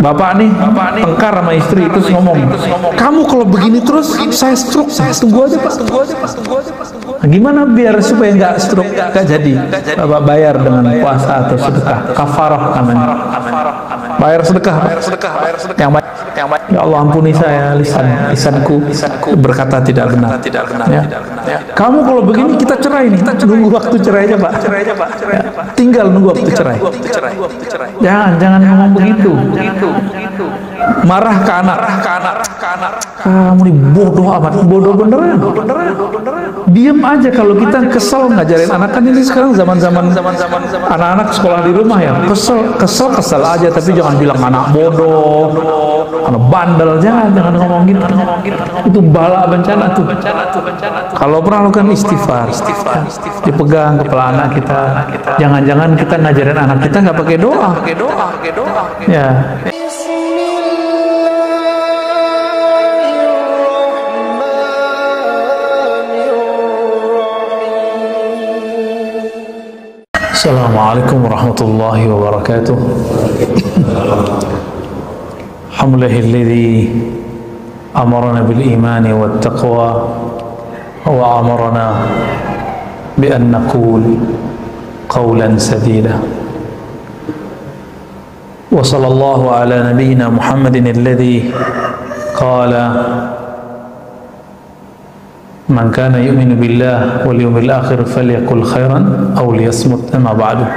bapak nih tengkar sama istri, terus ngomong, kamu kalau begini terus saya stroke, tunggu aja pak. Nah, gimana biar supaya nggak stroke, nggak jadi? Bapak bayar dengan puasa atau sedekah, kafarah namanya. Bayar sedekah. Yang baik. Ya Allah ampuni saya lisanku berkata tidak benar. Ya. Kamu kalau begini kita cerai nih, nunggu waktu cerai aja pak. Ya. Tinggal nunggu waktu cerai. Jangan ngomong begitu. Marah ke anak. Kamu nih bodoh amat, bodoh beneran. Diem aja kalau kita kesel ngajarin anak. Kan ini sekarang zaman anak-anak sekolah di rumah ya, kesel aja, tapi jangan bilang anak bodoh, anak bandel, jangan ngomong gitu. Itu bala bencana tuh. Kalau pernah lakukan istighfar, dipegang kepala anak kita. Jangan-jangan kita ngajarin anak kita nggak pakai doa. Ya. Assalamualaikum warahmatullahi wabarakatuh. Alhamdulillahilladzi amarna bil imani wat taqwa wa amarna bi an naqul qawlan sadida. Wa sallallahu ala nabiyyina Muhammadin alladzi qala Man kana yu'minu billah wal yawmil akhir falyakul khairan aw liyasmut. Amma ba'du.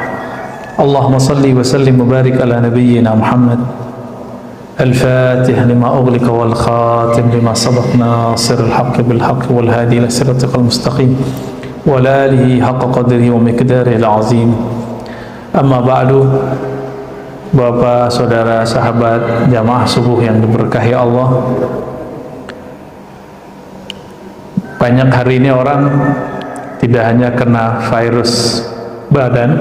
Allahumma salli wa sallim wa barik ala nabiyyina Muhammad al-fatih lima ughliqa wal khatim lima sabaq nasiril haqqi bil haqqi wal hadi ila siratal mustaqim wa alihi haqqa qadrihi wa miqdarihi al-azim. Amma ba'du. Bapak, saudara, sahabat jamaah subuh yang diberkahi Allah, banyak hari ini orang tidak hanya kena virus badan,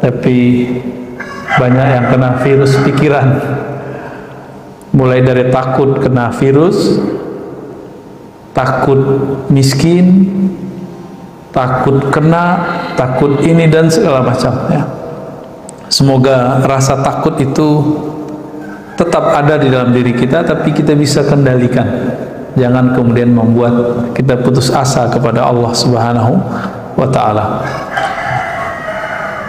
tapi banyak yang kena virus pikiran. Mulai dari takut kena virus, takut miskin, takut kena, takut ini dan segala macam ya. Semoga rasa takut itu tetap ada di dalam diri kita, tapi kita bisa kendalikan. Jangan kemudian membuat kita putus asa kepada Allah Subhanahu wa ta'ala.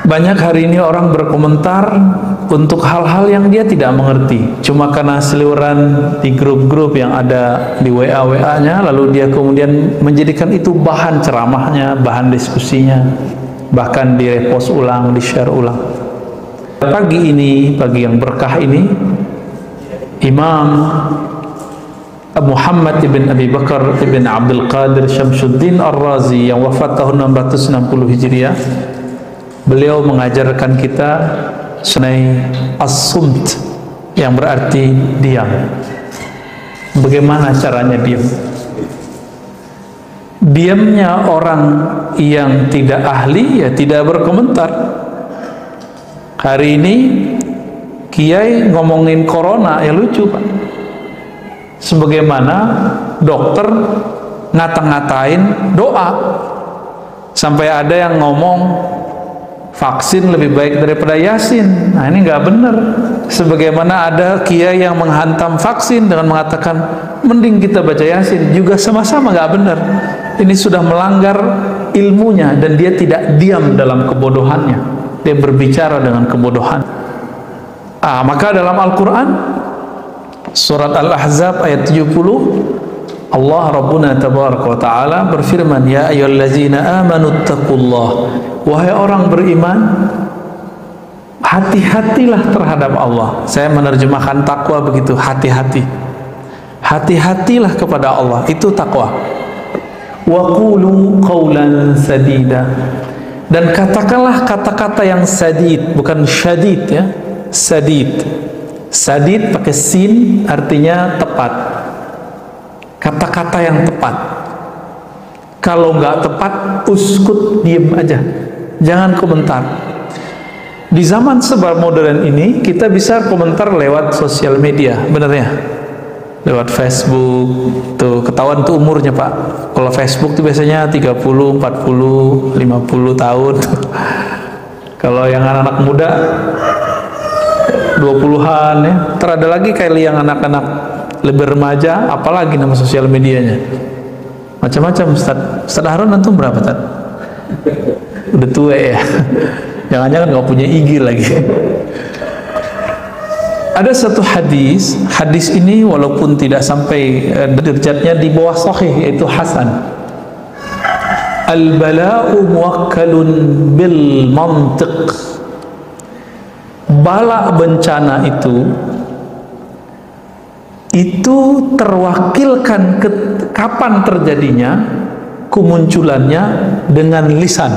Banyak hari ini orang berkomentar untuk hal-hal yang dia tidak mengerti, cuma karena seliweran di grup-grup yang ada di WA-nya, lalu dia kemudian menjadikan itu bahan ceramahnya, bahan diskusinya, bahkan di repost ulang, di share ulang. Pagi ini, pagi yang berkah ini, Imam Muhammad ibn Abi Bakar ibn Abdul Qadir Syamsuddin Ar-Razi yang wafat tahun 660 Hijriah, beliau mengajarkan kita sunai as-sumt, yang berarti diam. Bagaimana caranya diam? Diamnya orang yang tidak ahli ya tidak berkomentar. Hari ini kiai ngomongin corona ya lucu Pak. Sebagaimana dokter ngata-ngatain doa, sampai ada yang ngomong vaksin lebih baik daripada yasin. Nah ini nggak benar. Sebagaimana ada kiai yang menghantam vaksin dengan mengatakan mending kita baca yasin, juga sama-sama nggak benar. Ini sudah melanggar ilmunya dan dia tidak diam dalam kebodohannya. Dia berbicara dengan kebodohan. Maka dalam Al-Quran surat Al-Ahzab ayat 70, Allah Rabbuna Tabaraka wa Ta'ala berfirman, Ya ayyuhallazina amanu taqullah, wahai orang beriman, hati-hatilah terhadap Allah. Saya menerjemahkan takwa begitu, hati-hati. Hati-hatilah kepada Allah, itu takwa. Wa qulu qawlan sadida, dan katakanlah kata-kata yang sadid, bukan syadid ya, sadid. Sadid pakai sin artinya tepat. Kata-kata yang tepat. Kalau nggak tepat, uskut, diem aja, jangan komentar. Di zaman serba modern ini kita bisa komentar lewat sosial media, benernya lewat Facebook. Tuh ketahuan tuh umurnya Pak. Kalau Facebook tuh biasanya 30, 40, 50 tahun. Kalau yang anak-anak muda 20-an ya. Terada lagi kayak yang anak-anak lebih remaja, apalagi nama sosial medianya. Macam-macam. Ustaz Harun antum berapa, Ustaz? Udah tua ya. Jangan-jangan nggak punya IG lagi. Ada satu hadis ini walaupun tidak sampai derajatnya di bawah sahih, yaitu hasan. Al-bala'u muwakkalun bil mantiq. Bala bencana itu terwakilkan kapan terjadinya, kemunculannya dengan lisan.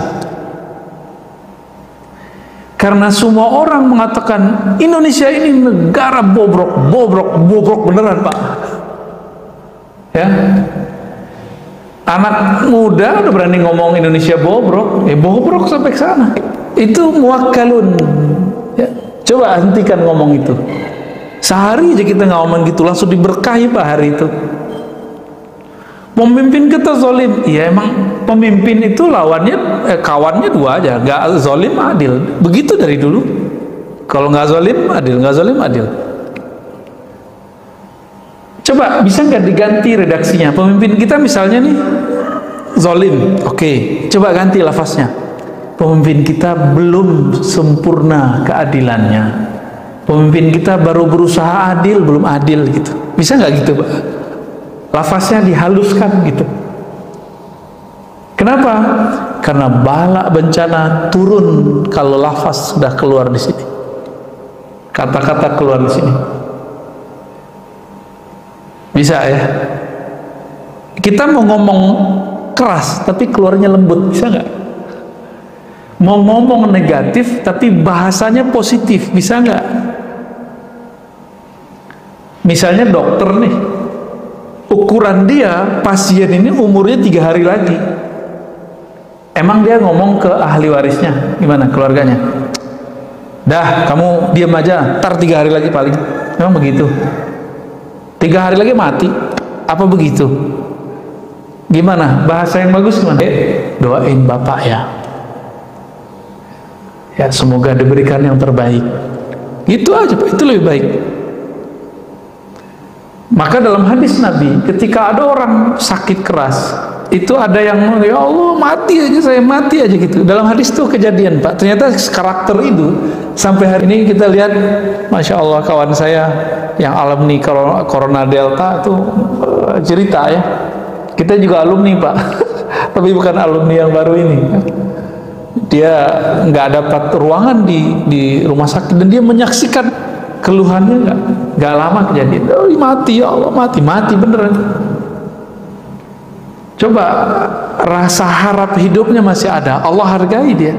Karena semua orang mengatakan Indonesia ini negara bobrok beneran, Pak. Ya, anak muda udah berani ngomong Indonesia bobrok, bobrok sampai ke sana. Itu muwakkalun. Ya, coba hentikan ngomong itu. Sehari aja kita nggak ngomong gitu, langsung diberkahi Pak hari itu. Pemimpin kita zalim, ya emang pemimpin itu lawannya kawannya dua aja, nggak zalim adil. Begitu dari dulu. Kalau nggak zalim adil, nggak zalim adil. Coba bisa nggak diganti redaksinya? Pemimpin kita misalnya nih zalim, oke, coba ganti lafaznya. Pemimpin kita belum sempurna keadilannya. Pemimpin kita baru berusaha adil, belum adil gitu. Bisa nggak gitu, Pak? Lafaznya dihaluskan gitu. Kenapa? Karena bala bencana turun kalau lafaz sudah keluar di sini. Kata-kata keluar di sini. Bisa ya? Kita mau ngomong keras tapi keluarnya lembut, bisa nggak? Mau ngomong negatif tapi bahasanya positif, bisa nggak? Misalnya dokter nih, ukuran dia pasien ini umurnya 3 hari lagi. Emang dia ngomong ke ahli warisnya gimana, keluarganya? Dah, kamu diam aja, ntar 3 hari lagi paling. Emang begitu? 3 hari lagi mati? Apa begitu? Gimana? Bahasa yang bagus gimana? Doain bapak ya. Ya, semoga diberikan yang terbaik. Itu aja Pak, itu lebih baik. Maka dalam hadis Nabi, ketika ada orang sakit keras, itu ada yang, ya Allah mati aja, saya mati aja gitu. Dalam hadis itu kejadian Pak. Ternyata karakter itu sampai hari ini kita lihat, Masya Allah, kawan saya yang alumni Corona Delta itu cerita ya. Kita juga alumni Pak, tapi bukan alumni yang baru ini. Dia nggak dapat ruangan di rumah sakit dan dia menyaksikan keluhannya nggak lama kejadian. Oh, mati ya Allah, mati beneran. Coba rasa harap hidupnya masih ada, Allah hargai dia.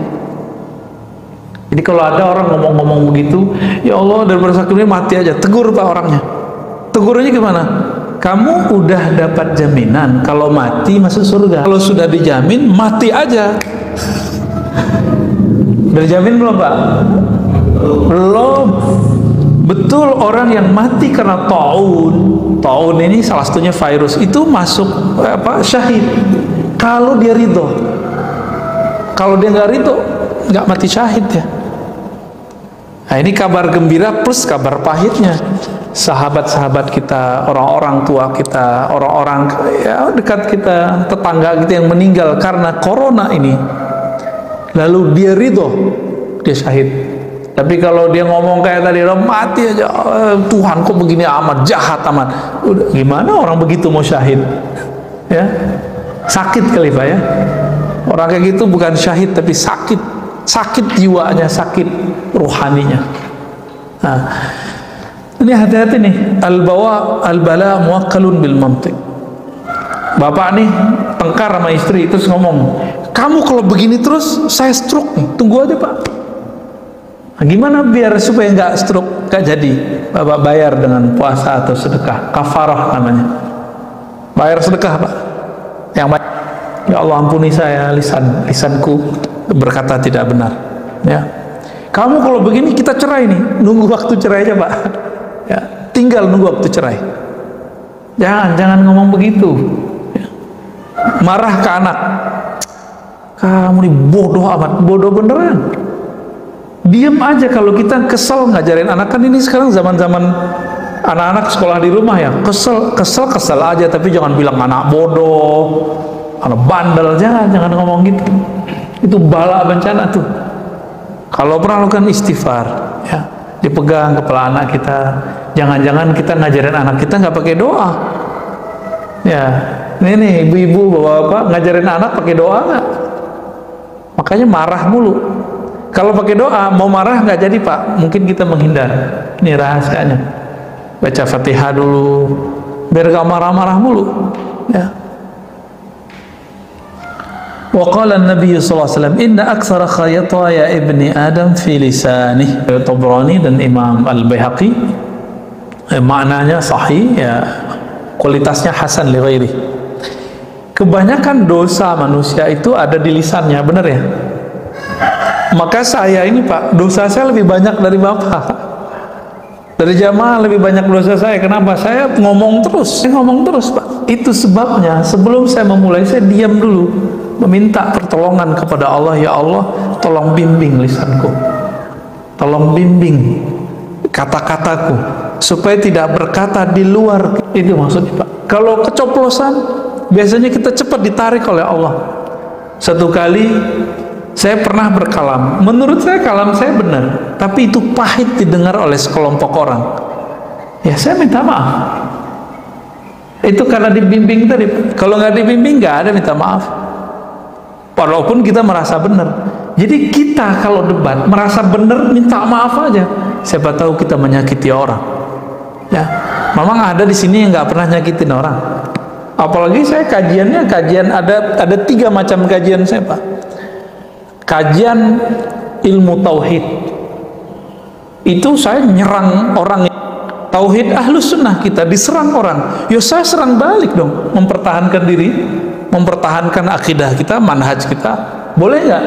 Jadi kalau ada orang ngomong-ngomong begitu, ya Allah daripada sakitnya mati aja, tegur Pak orangnya. Tegurnya gimana? Kamu udah dapat jaminan kalau mati masuk surga. Kalau sudah dijamin mati aja. Udah dijamin belum Pak? Belum. Betul, orang yang mati karena taun ini salah satunya virus, itu masuk syahid kalau dia ridho. Kalau dia nggak ridho, nggak mati syahid ya. Nah, ini kabar gembira plus kabar pahitnya. Sahabat-sahabat kita, orang-orang tua kita, orang-orang ya dekat kita, tetangga kita yang meninggal karena corona ini, lalu dia ridho, dia syahid. Tapi kalau dia ngomong kayak tadi, mati aja, Tuhan kok begini amat, jahat amat. Udah, gimana orang begitu mau syahid? Ya, sakit kali Pak ya. Orang kayak gitu bukan syahid tapi sakit jiwanya, sakit ruhaninya. Nah, ini hati-hati nih. Al-bala muwakkalun bil mantiq. Bapak nih tengkar sama istri terus ngomong, kamu kalau begini terus saya stroke nih. Tunggu aja Pak. Nah, gimana biar supaya nggak stroke, nggak jadi? Bapak bayar dengan puasa atau sedekah, kafarah namanya. Bayar sedekah Pak. Yang baik, ya Allah ampuni saya, lisanku berkata tidak benar. Ya, kamu kalau begini kita cerai nih, nunggu waktu cerai aja Pak. Ya, tinggal nunggu waktu cerai. Jangan ngomong begitu. Ya. Marah ke anak, kamu nih bodoh amat, bodoh beneran. Diem aja kalau kita kesel ngajarin anak. Kan ini sekarang zaman-zaman anak-anak sekolah di rumah ya, kesel aja, tapi jangan bilang anak bodoh, anak bandel, jangan ngomong gitu. Itu bala bencana tuh. Kalau pernah lakukan istighfar, ya, dipegang kepala anak kita. Jangan-jangan kita ngajarin anak kita nggak pakai doa. Ya, ini ibu-ibu, bapak-bapak ngajarin anak pakai doa nggak? Makanya marah mulu. Kalau pakai doa mau marah nggak jadi pak. Mungkin kita menghindar. Ini rahasianya. Baca Fatihah dulu, biar gak marah-marah mulu. Ya. Wa qala an-nabiy sallallahu alaihi wasallam inna aktsara khayataya ibni adam fi lisanih. Tabrani dan Imam Al-Baihaqi, maknanya sahih ya, kualitasnya hasan li ghairi. Kebanyakan dosa manusia itu ada di lisannya, benar ya? Maka saya ini pak, dosa saya lebih banyak dari bapak, dari jamaah lebih banyak dosa saya. Kenapa? Saya ngomong terus pak. Itu sebabnya sebelum saya memulai, saya diam dulu, meminta pertolongan kepada Allah. Ya Allah, tolong bimbing lisanku, tolong bimbing kata-kataku, supaya tidak berkata di luar. Itu maksudnya pak. Kalau keceplosan, biasanya kita cepat ditarik oleh Allah. Satu kali saya pernah berkalam, menurut saya kalam saya benar, tapi itu pahit didengar oleh sekelompok orang. Ya saya minta maaf. Itu karena dibimbing tadi. Kalau nggak dibimbing nggak ada minta maaf. Walaupun kita merasa benar. Jadi kita kalau debat merasa benar, minta maaf aja. Siapa tahu kita menyakiti orang. Ya, memang ada di sini yang nggak pernah nyakitin orang. Apalagi saya kajian ada 3 macam kajian saya pak. Kajian ilmu tauhid itu saya nyerang orang. Tauhid ahlus sunnah kita diserang orang, ya saya serang balik dong, mempertahankan diri, mempertahankan akidah kita, manhaj kita. Boleh nggak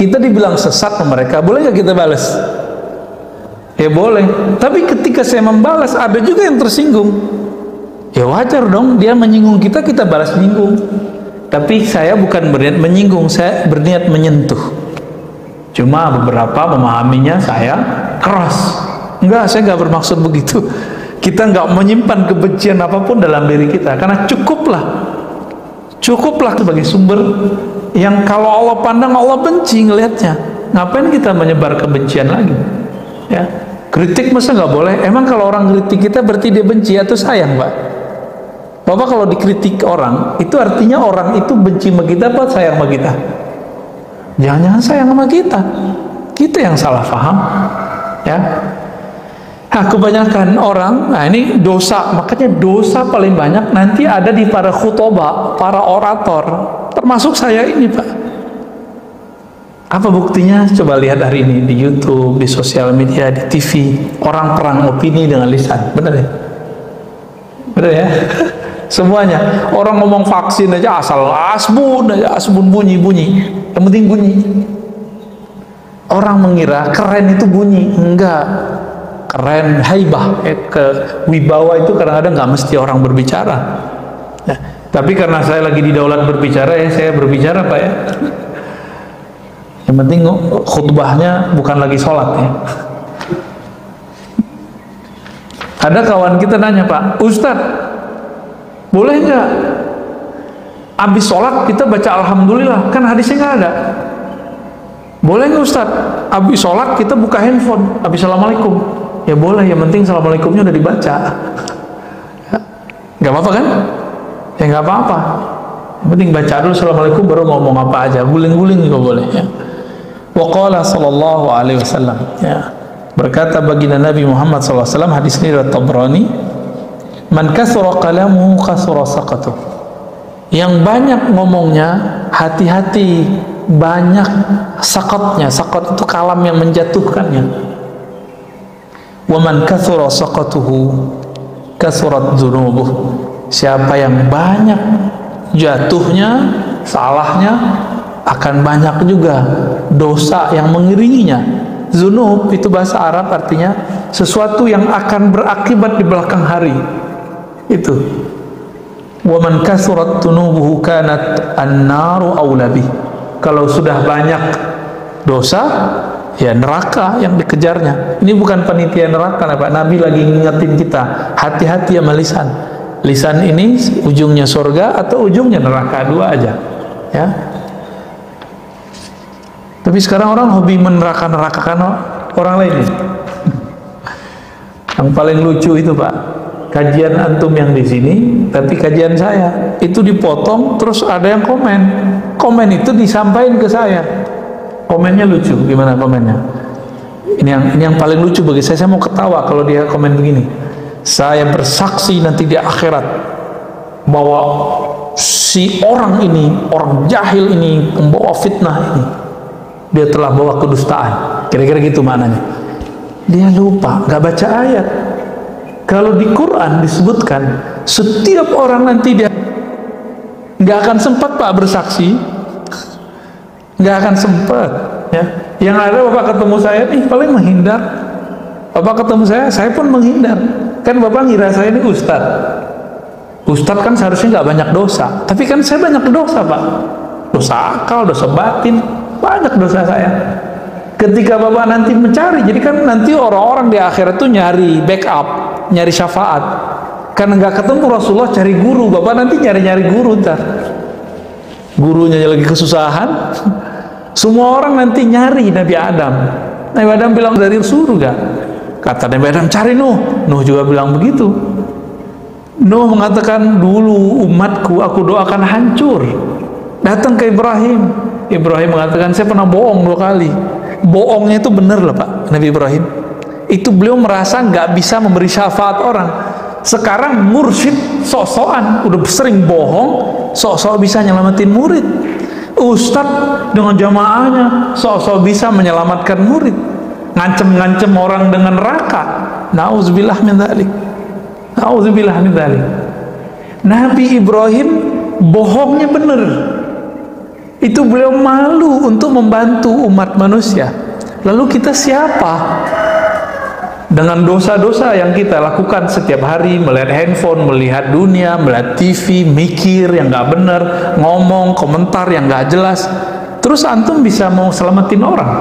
kita dibilang sesat sama mereka? Boleh nggak kita balas? Ya boleh. Tapi ketika saya membalas, ada juga yang tersinggung. Ya wajar dong, dia menyinggung kita, kita balas menyinggung. Tapi saya bukan berniat menyinggung, saya berniat menyentuh. Cuma beberapa memahaminya saya keras. Enggak, saya enggak bermaksud begitu. Kita enggak menyimpan kebencian apapun dalam diri kita, karena cukuplah sebagai sumber yang kalau Allah pandang Allah benci ngelihatnya. Ngapain kita menyebar kebencian lagi? Ya, kritik masa nggak boleh? Emang kalau orang kritik kita berarti dia benci atau sayang, Pak? Bapak kalau dikritik orang, itu artinya orang itu benci sama kita apa sayang sama kita? Jangan-jangan sayang sama kita. Kita yang salah paham. Ya. Nah, kebanyakan orang, nah ini dosa, makanya dosa paling banyak nanti ada di para khutbah, para orator, termasuk saya ini, Pak. Apa buktinya? Coba lihat hari ini di YouTube, di sosial media, di TV, orang perang opini dengan lisan, benar ya? Benar ya? Semuanya, orang ngomong vaksin aja asal asbun bunyi, yang penting bunyi. Orang mengira keren itu bunyi, enggak. Keren, haibah, wibawa itu kadang-kadang nggak mesti orang berbicara. Ya, tapi karena saya lagi di daulat berbicara, ya saya berbicara, Pak ya. Yang penting khutbahnya bukan lagi sholat ya. Ada kawan kita nanya, Pak, Ustadz, boleh nggak habis sholat kita baca alhamdulillah? Kan hadisnya nggak ada. Boleh nggak Ustadz, habis sholat kita buka handphone, habis assalamualaikum? Ya boleh, yang penting assalamualaikumnya udah dibaca. Nggak apa-apa kan? Ya nggak apa-apa. Yang penting baca dulu assalamualaikum baru ngomong apa aja, guling-guling juga boleh. Ya. Wa qala sallallahu alaihi wasallam. Ya. Berkata baginda Nabi Muhammad sallallahu alaihi wasallam, hadis ini riwayat Tabrani, man kasura kalamuhu kasura saqatuh. Yang banyak ngomongnya, hati-hati, banyak sakotnya. Sakot itu kalam yang menjatuhkannya. Wa man kathura saqatuhu kathurat dzunubuh. Siapa yang banyak jatuhnya, salahnya, akan banyak juga dosa yang mengiringinya. Dzunub itu bahasa Arab artinya sesuatu yang akan berakibat di belakang hari. Itu. Wa man kathurat dzunubuhu kanat an-naru aula bih. Kalau sudah banyak dosa, Ya neraka yang dikejarnya. Ini bukan panitia neraka, Pak. Nabi lagi ngingetin kita, hati-hati sama lisan. Lisan ini ujungnya surga atau ujungnya neraka, dua aja. Ya. Tapi sekarang orang hobi meneraka-nerakakan orang lain. Yang paling lucu itu, Pak, kajian antum yang di sini, tapi kajian saya itu dipotong, terus ada yang komen. Komen itu disampaikan ke saya. Komennya lucu, gimana komennya? Ini yang paling lucu bagi saya mau ketawa kalau dia komen begini. Saya bersaksi nanti di akhirat bahwa si orang ini, orang jahil ini, pembawa fitnah ini, dia telah bawa kedustaan. Kira-kira gitu maknanya. Dia lupa, nggak baca ayat. Kalau di Quran disebutkan setiap orang nanti dia nggak akan sempat, Pak, bersaksi. Nggak akan sempat, ya. Yang ada Bapak ketemu saya nih paling menghindar. Bapak ketemu saya pun menghindar. Kan Bapak ngira saya ini ustadz. Ustadz kan seharusnya nggak banyak dosa, tapi kan saya banyak dosa, Pak. Dosa akal, dosa batin, banyak dosa saya. Ketika Bapak nanti mencari, jadi kan nanti orang-orang di akhirat tuh nyari backup, nyari syafaat. Karena nggak ketemu Rasulullah, cari guru. Bapak nanti nyari-nyari guru ntar. Gurunya lagi kesusahan. Semua orang nanti nyari Nabi Adam. Nabi Adam bilang dari surga. Kata Nabi Adam, cari Nuh. Nuh juga bilang begitu. Nuh mengatakan, dulu umatku aku doakan hancur. Datang ke Ibrahim. Ibrahim mengatakan, saya pernah bohong 2 kali. Bohongnya itu benar lah, Pak, Nabi Ibrahim. Itu beliau merasa nggak bisa memberi syafaat orang. Sekarang mursyid sok-sokan, udah sering bohong, sok-sok bisa nyelamatin murid. Ustadz dengan jamaahnya sok-sok bisa menyelamatkan murid, ngancem-ngancem orang dengan neraka. Nauzubillah min dzalik. Nauzubillah min dzalik. Nabi Ibrahim bohongnya bener. Itu beliau malu untuk membantu umat manusia. Lalu kita siapa? Dengan dosa-dosa yang kita lakukan setiap hari, melihat handphone, melihat dunia, melihat TV, mikir yang nggak bener, ngomong, komentar yang nggak jelas, terus antum bisa mau selamatin orang?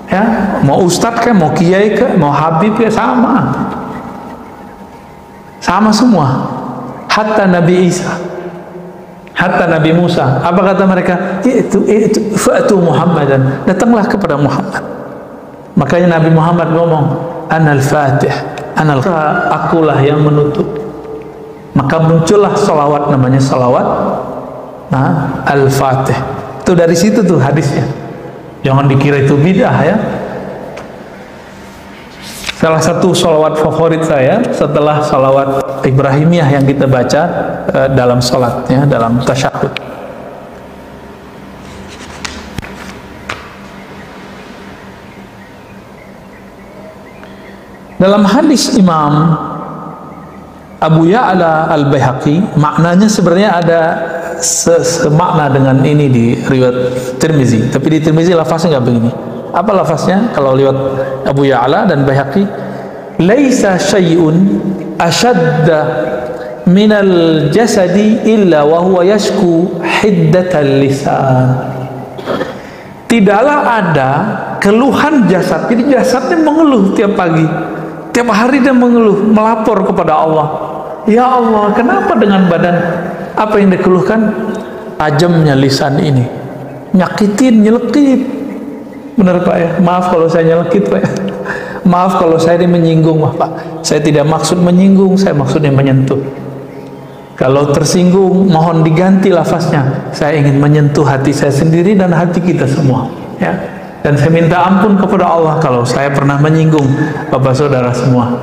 Ya, mau ustadz kayak, mau kiai kayak, mau habib kayak, sama semua. Hatta Nabi Isa, hatta Nabi Musa, apa kata mereka? Itu fa'tu Muhammadan, datanglah kepada Muhammad. Makanya Nabi Muhammad ngomong, Anal Fatih, akulah yang menutup. Maka muncullah salawat, namanya salawat Al-Fatih. Itu dari situ tuh hadisnya. Jangan dikira itu bid'ah, ya. Salah satu salawat favorit saya setelah salawat Ibrahimiyah yang kita baca dalam salatnya, dalam tasyahud. Dalam hadis Imam Abu Ya'la Al-Baihaqi, maknanya sebenarnya ada semakna dengan ini di riwayat Tirmizi, tapi di Tirmizi lafaznya nggak begini. Apa lafaznya? Kalau liwat Abu Ya'la dan Baihaqi, laisa syai'un ashadda minal jasadi illa wa huwa yashku hiddatal lisan. Tidaklah ada keluhan jasad. Jadi jasadnya mengeluh tiap pagi, tiap hari dia mengeluh, melapor kepada Allah. Ya Allah, kenapa dengan badan? Apa yang dikeluhkan? Tajamnya lisan ini, nyakitin, nyelekit. Benar, Pak, ya? Maaf kalau saya nyelekit, Pak, ya. Maaf kalau saya ini menyinggung, Pak. Saya tidak maksud menyinggung, saya maksudnya menyentuh. Kalau tersinggung, mohon diganti lafaznya. Saya ingin menyentuh hati saya sendiri dan hati kita semua, ya. Dan saya minta ampun kepada Allah kalau saya pernah menyinggung Bapak Saudara semua.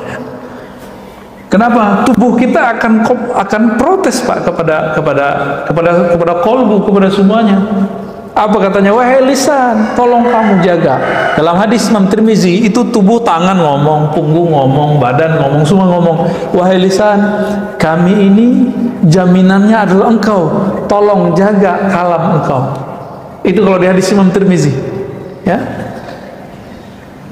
Kenapa? Tubuh kita akan protes, Pak, kepada kolbu, kepada semuanya. Apa katanya? Wahai lisan, tolong kamu jaga. Dalam hadis Imam Tirmizi itu tubuh, tangan ngomong, punggung ngomong, badan ngomong, semua ngomong. Wahai lisan, kami ini jaminannya adalah engkau. Tolong jaga kalam engkau. Itu kalau di hadis Imam Tirmizi, ya.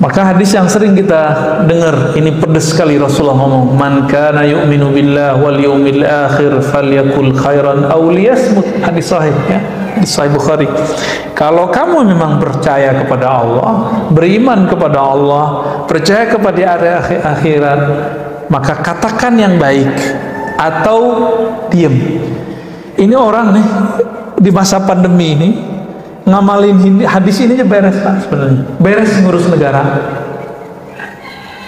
Maka hadis yang sering kita dengar ini pedes sekali, Rasulullah ngomong, man kana yu'minu billah wal yawmil akhir falyakul khairan aw liyasmut. Hadis sahih, ya. di Sahih Bukhari. Kalau kamu memang percaya kepada Allah, beriman kepada Allah, percaya kepada hari akhirat, maka katakan yang baik atau diam. Ini orang nih di masa pandemi ini ngamalin hadis ini aja beres Pak, sebenarnya beres ngurus negara.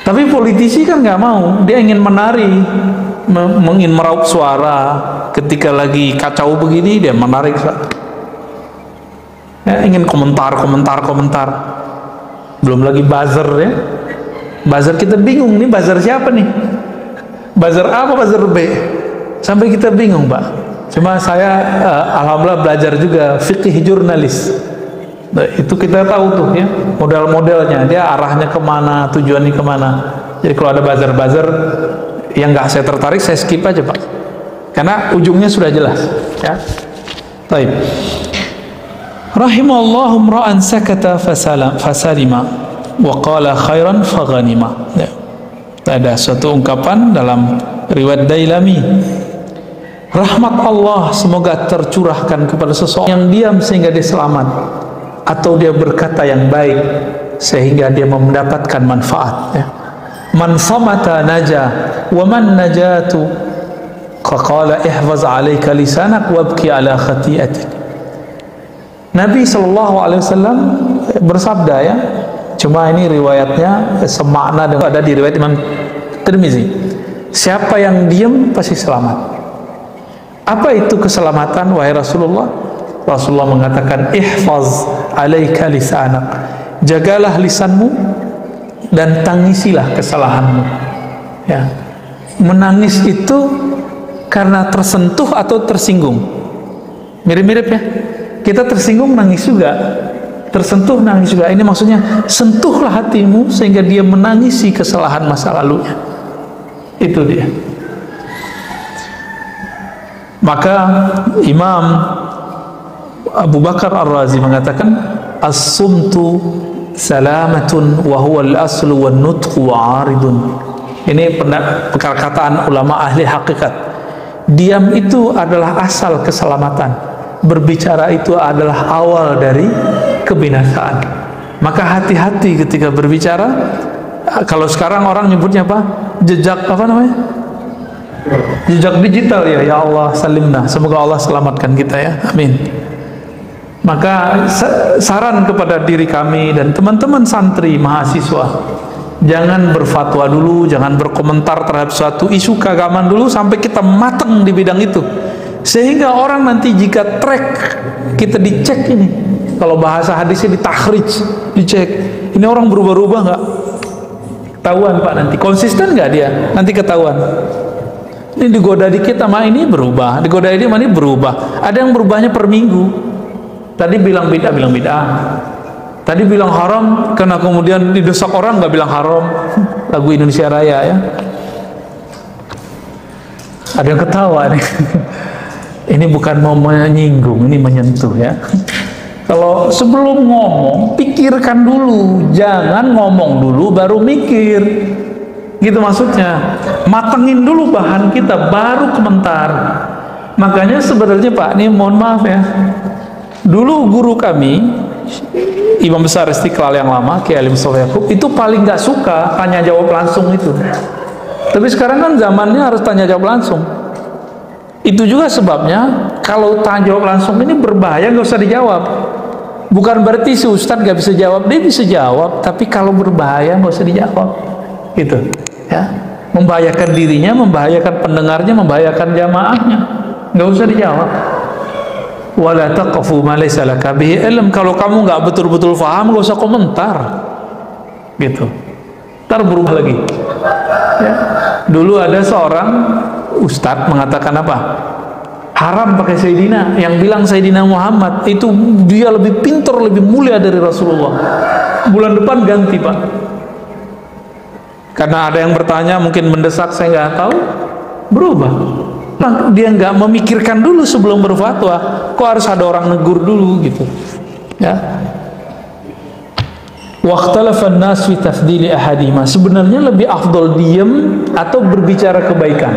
Tapi politisi kan nggak mau, dia ingin menari, ingin meraup suara. Ketika lagi kacau begini dia menarik, ya, ingin komentar. Belum lagi buzzer ya, buzzer kita bingung nih, buzzer siapa nih, buzzer A apa buzzer B, sampai kita bingung Pak. Cuma saya alhamdulillah belajar juga fikih jurnalis. Nah, itu kita tahu tuh ya model-modelnya, dia arahnya kemana, tujuannya kemana. Jadi kalau ada buzzer-buzzer yang nggak saya tertarik, saya skip aja Pak, karena ujungnya sudah jelas ya. Baik. Rahimallahu imra'an sakata fasalima wa qala khairan faghanima. Ya. Ada suatu ungkapan dalam riwayat Dailami, rahmat Allah semoga tercurahkan kepada seseorang yang diam sehingga dia selamat, atau dia berkata yang baik sehingga dia mendapatkan manfaat ya. Man samata naja wa man najatu qala ihfaz alayka lisanak wabki ala khati'atik. Nabi SAW bersabda ya, cuma ini riwayatnya semakna dengan ada di riwayat Imam Tirmizi, siapa yang diam pasti selamat. Apa itu keselamatan wahai Rasulullah? Rasulullah mengatakan ihfaz alaika lisanak, jagalah lisanmu dan tangisilah kesalahanmu ya. Menangis itu karena tersentuh atau tersinggung, mirip-mirip ya. Kita tersinggung nangis juga, tersentuh nangis juga. Ini maksudnya sentuhlah hatimu sehingga dia menangisi kesalahan masa lalunya. Itu dia. Maka Imam Abu Bakar Ar-Razi mengatakan as-sumtu salamatun wa huwa al-aslu wan nutqu aridun. Ini perkataan ulama ahli hakikat. Diam itu adalah asal keselamatan, berbicara itu adalah awal dari kebinasaan. Maka hati-hati ketika berbicara. Kalau sekarang orang nyebutnya apa? Jejak apa namanya? Jejak digital ya. Ya Allah salimna, semoga Allah selamatkan kita ya, amin. Maka saran kepada diri kami dan teman-teman santri mahasiswa, jangan berfatwa dulu, jangan berkomentar terhadap suatu isu keagamaan dulu sampai kita matang di bidang itu, sehingga orang nanti jika track kita dicek, ini kalau bahasa hadisnya ditakhrij, dicek ini orang berubah-ubah nggak, ketahuan Pak, nanti konsisten nggak dia, nanti ketahuan. Ini digoda dikit sama ini berubah, digoda ini sama ini berubah. Ada yang berubahnya per minggu. Tadi bilang bid'ah, tadi bilang haram, karena kemudian didesak orang nggak bilang haram. Lagu Indonesia Raya ya. Ada yang ketawa nih. Ini bukan mau menyinggung, ini menyentuh ya. Kalau sebelum ngomong, pikirkan dulu, jangan ngomong dulu baru mikir. Gitu maksudnya. Matengin dulu bahan kita baru komentar. Makanya sebenarnya Pak, ini mohon maaf ya. Dulu guru kami, Imam Besar Istiqlal yang lama, Kiai Mustafa Yaqub, itu paling nggak suka tanya jawab langsung itu. Tapi sekarang kan zamannya harus tanya jawab langsung. Itu juga sebabnya kalau tanya jawab langsung ini berbahaya, nggak usah dijawab. Bukan berarti si Ustadz nggak bisa jawab, dia bisa jawab. Tapi kalau berbahaya nggak usah dijawab. Gitu, ya. Membahayakan dirinya, membahayakan pendengarnya, membahayakan jamaahnya, nggak usah dijawab. Wala taqfu ma laysa laka bihi ilm. Kalau kamu nggak betul-betul paham, nggak usah komentar. Gitu. Ntar berubah lagi. Ya. Dulu ada seorang ustadz mengatakan apa? Haram pakai Sayyidina. Yang bilang Sayyidina Muhammad itu dia lebih pintar, lebih mulia dari Rasulullah. Bulan depan ganti Pak. Karena ada yang bertanya, mungkin mendesak, saya nggak tahu, berubah. Dia nggak memikirkan dulu sebelum berfatwa, kok harus ada orang negur dulu gitu ya. Waqtalafan nas fi tafdili ahadima, sebenarnya lebih afdol diam atau berbicara kebaikan.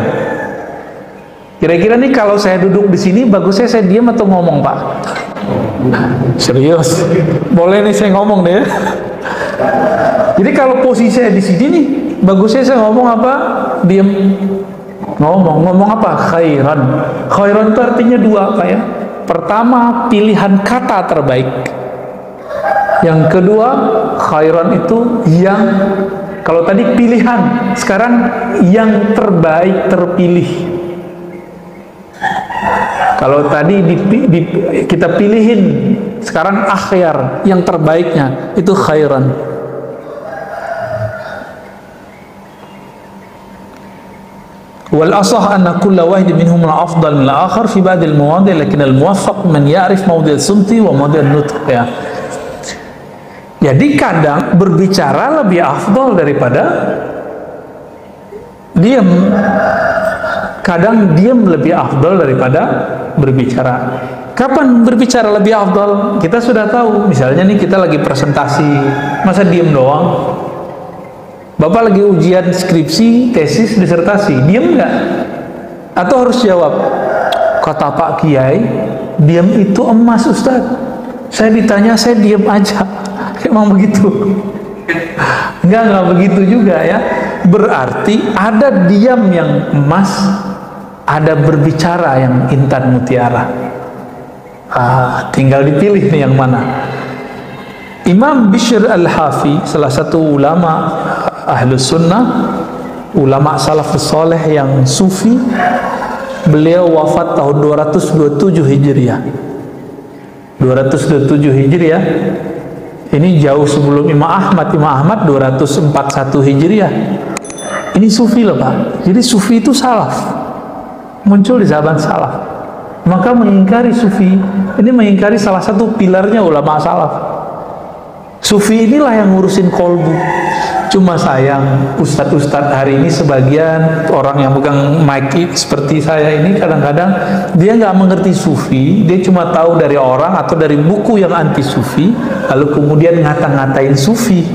Kira-kira nih kalau saya duduk di sini, bagusnya saya diam atau ngomong, Pak? Serius? Boleh nih saya ngomong deh. Jadi kalau posisi saya di sini nih, bagusnya saya ngomong apa? Diam. Ngomong apa? Khairan. Khairan itu artinya dua, Pak ya. Pertama, pilihan kata terbaik. Yang kedua, khairan itu yang, kalau tadi pilihan, sekarang yang terbaik terpilih. Kalau tadi kita pilihin, sekarang akhyar, yang terbaiknya itu khairan. Wal asah anna kulla wahid minhum al-afdal min al-akhar fi ba'd al-mawadi' lakin al-muwaffaq man ya'rif mawdi' al-sumti wa mawdi' al-nutq ya. Jadi kadang berbicara lebih afdal daripada diam. Kadang diam lebih afdal daripada berbicara. Kapan berbicara lebih afdal? Kita sudah tahu. Misalnya nih kita lagi presentasi, masa diam doang? Bapak lagi ujian skripsi, tesis, disertasi, diam nggak? Atau harus jawab? Kata Pak Kiai, diam itu emas, Ustaz. Saya ditanya, saya diam aja. Emang begitu? Enggak begitu juga ya. Berarti ada diam yang emas, ada berbicara yang intan mutiara. Tinggal dipilih nih yang mana. Imam Bishr al-Hafi, salah satu ulama Ahlus Sunnah, ulama salafus soleh yang sufi, beliau wafat tahun 227 Hijriah. 227 Hijriah. Ini jauh sebelum Imam Ahmad. Imam Ahmad 241 Hijriah. Ini sufi loh, Pak. Jadi sufi itu salaf, muncul di zaman salaf. Maka mengingkari sufi ini mengingkari salah satu pilarnya ulama salaf. Sufi inilah yang ngurusin kolbu. Cuma sayang, ustadz-ustadz hari ini sebagian orang yang pegang mic seperti saya ini kadang-kadang dia nggak mengerti sufi, dia cuma tahu dari orang atau dari buku yang anti sufi, lalu kemudian ngata-ngatain sufi.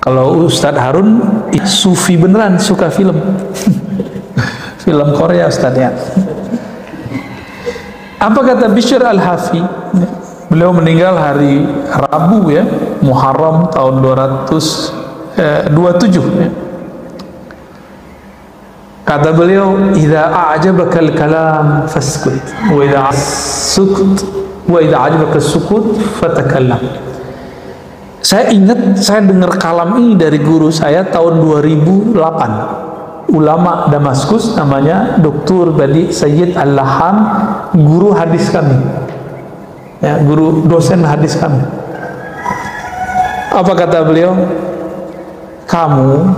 Kalau Ustadz Harun sufi beneran, suka film film Korea Ustadznya. Apa kata Bishr al-Hafi? Beliau meninggal hari Rabu ya, Muharram tahun 227 ya. Kata beliau, "Idza a'jabaka al-kalam faskut, wa idza sukut, wa idza a'jabaka as-sukut fatakallam." Saya ingat saya dengar kalam ini dari guru saya tahun 2008. Ulama Damaskus namanya Dr. Badi Sayyid Al-Laham, guru hadis kami. Ya, guru dosen hadis kami. Apa kata beliau? Kamu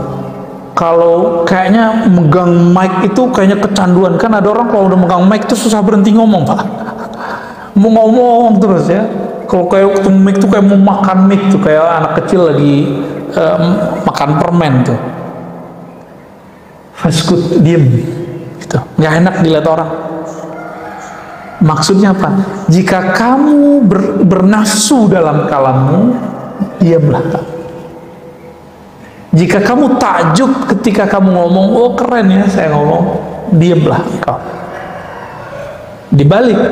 kalau kayaknya megang mic itu kayaknya kecanduan. Kan ada orang kalau udah megang mic itu susah berhenti ngomong, Pak. Mau ngomong terus ya. Kalau kayak ketemu mic itu kayak mau makan mic tuh, kayak anak kecil lagi makan permen tuh. Faskut, diem gitu. Nggak enak dilihat orang. Maksudnya apa? Jika kamu bernafsu dalam kalammu, diamlah. Jika kamu takjub ketika kamu ngomong, oh keren ya saya ngomong, diamlah kau. Dibalik,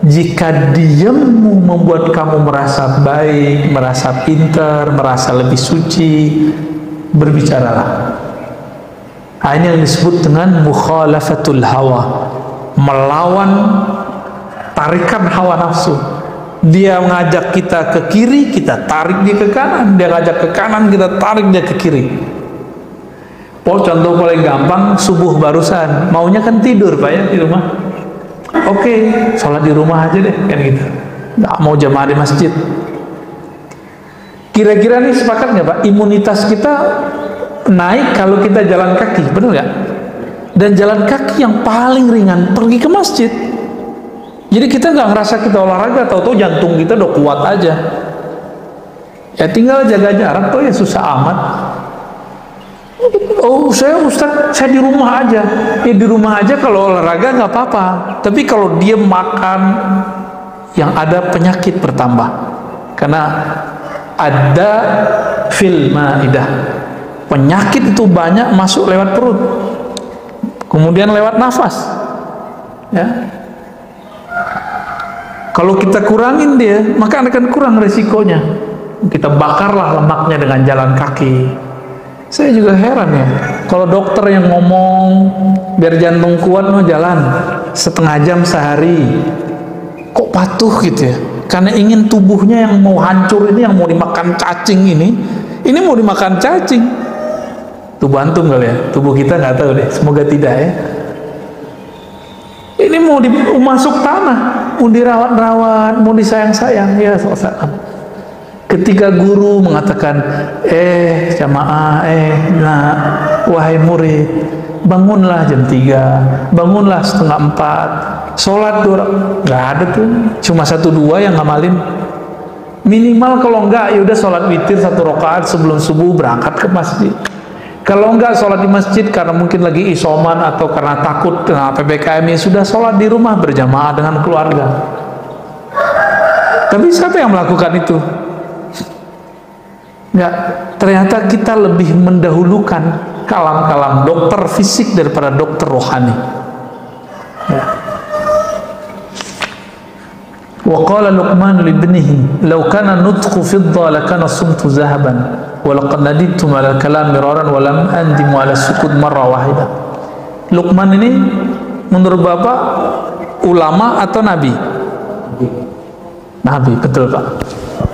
jika diammu membuat kamu merasa baik, merasa pintar, merasa lebih suci, berbicaralah. Ini yang disebut dengan mukhalafatul hawa, melawan tarikan hawa nafsu. Dia ngajak kita ke kiri, kita tarik dia ke kanan. Dia ngajak ke kanan, kita tarik dia ke kiri. Contoh paling gampang, subuh barusan, maunya kan tidur Pak ya di rumah. Oke, sholat di rumah aja deh, kan gitu. Nggak mau jamaah di masjid. Kira-kira nih sepakat nggak Pak? Imunitas kita naik kalau kita jalan kaki, benar nggak? Dan jalan kaki yang paling ringan pergi ke masjid. Jadi kita nggak ngerasa kita olahraga, tahu-tahu jantung kita udah kuat aja. Ya tinggal jaga jarak tuh ya susah amat. Oh saya Ustaz, saya di rumah aja. Ya di rumah aja kalau olahraga nggak apa-apa. Tapi kalau dia makan, yang ada penyakit bertambah. Karena ada fil maidah. Penyakit itu banyak masuk lewat perut. kemudian lewat nafas, ya. Kalau kita kurangin dia, maka akan kurang resikonya. Kita bakarlah lemaknya dengan jalan kaki. Saya juga heran ya, kalau dokter yang ngomong biar jantung kuat mau jalan setengah jam sehari, kok patuh gitu ya? Karena ingin tubuhnya yang mau hancur ini, yang mau dimakan cacing ini mau dimakan cacing. Tubuh antum kali ya, tubuh kita nggak tahu deh, semoga tidak ya. Ini mau masuk tanah, mau dirawat-rawat, mau disayang-sayang, ya soal. Ketika guru mengatakan, jamaah, nak, wahai murid, bangunlah jam 3, bangunlah setengah 4, sholat 2, nggak ada tuh, cuma 1-2 yang ngamalin. Minimal kalau enggak, ya udah sholat witir 1 rakaat sebelum subuh berangkat ke masjid. Kalau enggak sholat di masjid karena mungkin lagi isoman atau karena takut dengan PPKM, ya sudah sholat di rumah berjamaah dengan keluarga. Tapi siapa yang melakukan itu? Enggak, ternyata kita lebih mendahulukan kalam-kalam dokter fisik daripada dokter rohani. Ya. Wa qala Luqman li ibnihi law kana nutqu fidda lakana sumtu zahaban wa laqad nadidtum ala kalam miraran wa lam andimu ala sukut marra wahida. Luqman ini menurut Bapak ulama atau nabi? Nabi, betul Pak.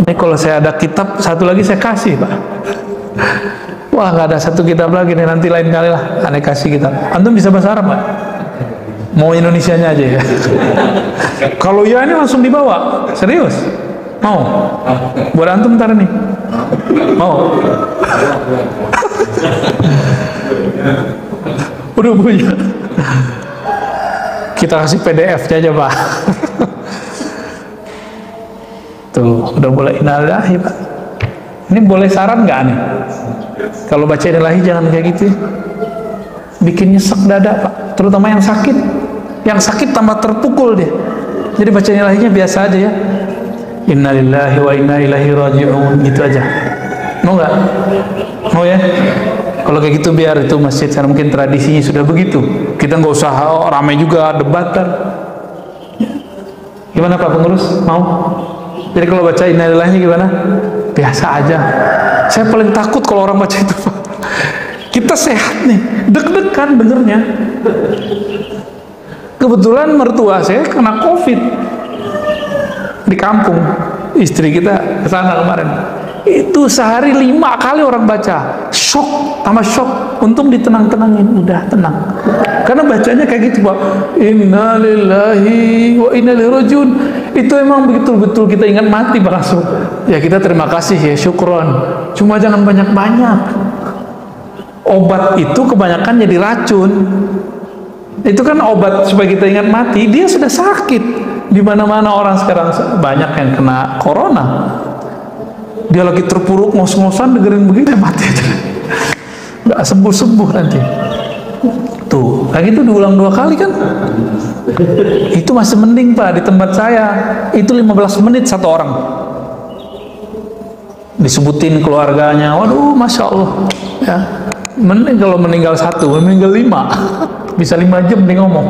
Ini kalau saya ada kitab satu lagi saya kasih Pak. Wah, nggak ada satu kitab lagi nih, nanti lain kali lah aneh kasih kitab. Antum bisa bahasa Arab Pak? Mau Indonesianya aja ya? Kalau ya ini langsung dibawa, serius? Mau? Buat antum ntar nih? Mau? Udah punya? Kita kasih PDF aja Pak. Tuh, udah boleh innalillahi Pak. Ini boleh saran nggak nih? Kalau baca innalillahi jangan kayak gitu, bikin nyesek dada Pak, terutama yang sakit. Yang sakit tambah terpukul dia. Jadi baca innalillahinya biasa aja ya. Innalillahi wa inna ilaihi raji'un, gitu aja. Mau nggak? Mau ya? Kalau kayak gitu biar itu masjid, karena mungkin tradisinya sudah begitu. Kita nggak usah ramai juga debatan. Gimana Pak pengurus? Mau? Jadi kalau baca innalillahi gimana? Biasa aja. Saya paling takut kalau orang baca itu Pak. Kita sehat nih, deg-degan dengernya. Kebetulan mertua saya kena COVID di kampung, istri kita kesana kemarin. Itu sehari 5 kali orang baca, shock, tambah shock. Untung ditenang-tenangin, udah tenang. Karena bacanya kayak gitu Pak. Innalillahi wa inna ilaihi rajiun. Itu emang betul-betul kita ingat mati Pak langsung. Ya kita terima kasih ya, syukron. Cuma jangan banyak-banyak. Obat itu kebanyakan jadi racun. Itu kan obat supaya kita ingat mati. Dia sudah sakit. Di mana-mana orang sekarang banyak yang kena corona. Dia lagi terpuruk ngos-ngosan dengerin begini mati aja. Nggak sembuh-sembuh nanti. Tuh, kayak gitu diulang 2 kali kan? Itu masih mending Pak. Di tempat saya itu 15 menit 1 orang. Disebutin keluarganya. Waduh, Masya Allah ya. Mending kalau meninggal 1, meninggal 5. Bisa 5 jam nih ngomong.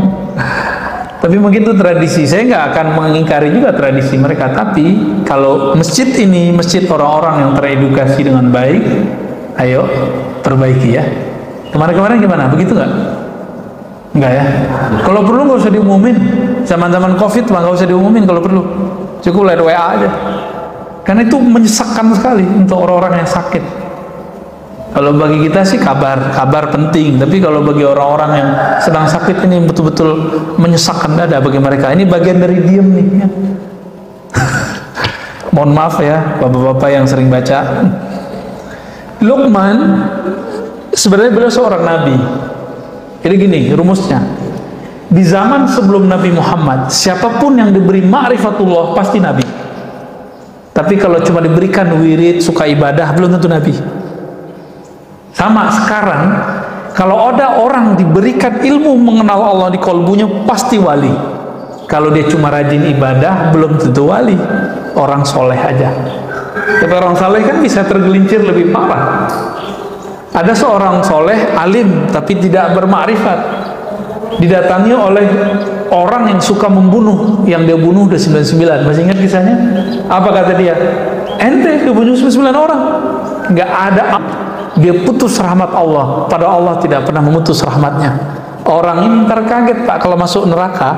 Tapi begitu tradisi. Saya nggak akan mengingkari juga tradisi mereka. Tapi kalau masjid ini masjid orang-orang yang teredukasi dengan baik, ayo perbaiki ya. Kemarin-kemarin gimana? Begitu nggak? Nggak ya? Kalau perlu nggak usah diumumin. Zaman-zaman COVID mah nggak usah diumumin kalau perlu. Cukup lewat WA aja. Karena itu menyesakkan sekali untuk orang-orang yang sakit. Kalau bagi kita sih kabar penting, tapi kalau bagi orang-orang yang sedang sakit ini betul-betul menyesakkan dada bagi mereka. Ini bagian dari diem nih ya. Mohon maaf ya bapak-bapak yang sering baca. Luqman sebenarnya beliau seorang nabi. Jadi gini rumusnya, di zaman sebelum Nabi Muhammad siapapun yang diberi ma'rifatullah pasti nabi. Tapi kalau cuma diberikan wirid suka ibadah belum tentu nabi. Sama sekarang, kalau ada orang diberikan ilmu mengenal Allah di kolbunya, pasti wali. Kalau dia cuma rajin ibadah, belum tentu wali. Orang soleh aja. Tapi orang soleh kan bisa tergelincir lebih parah. Ada seorang soleh, alim, tapi tidak bermakrifat. didatangi oleh orang yang suka membunuh, yang dia bunuh udah 99. Masih ingat kisahnya? Apa kata dia? Ente kebunuh 99 orang. Nggak ada. Dia putus rahmat Allah, padahal Allah tidak pernah memutus rahmatnya. Orang ini terkaget, Pak, kalau masuk neraka,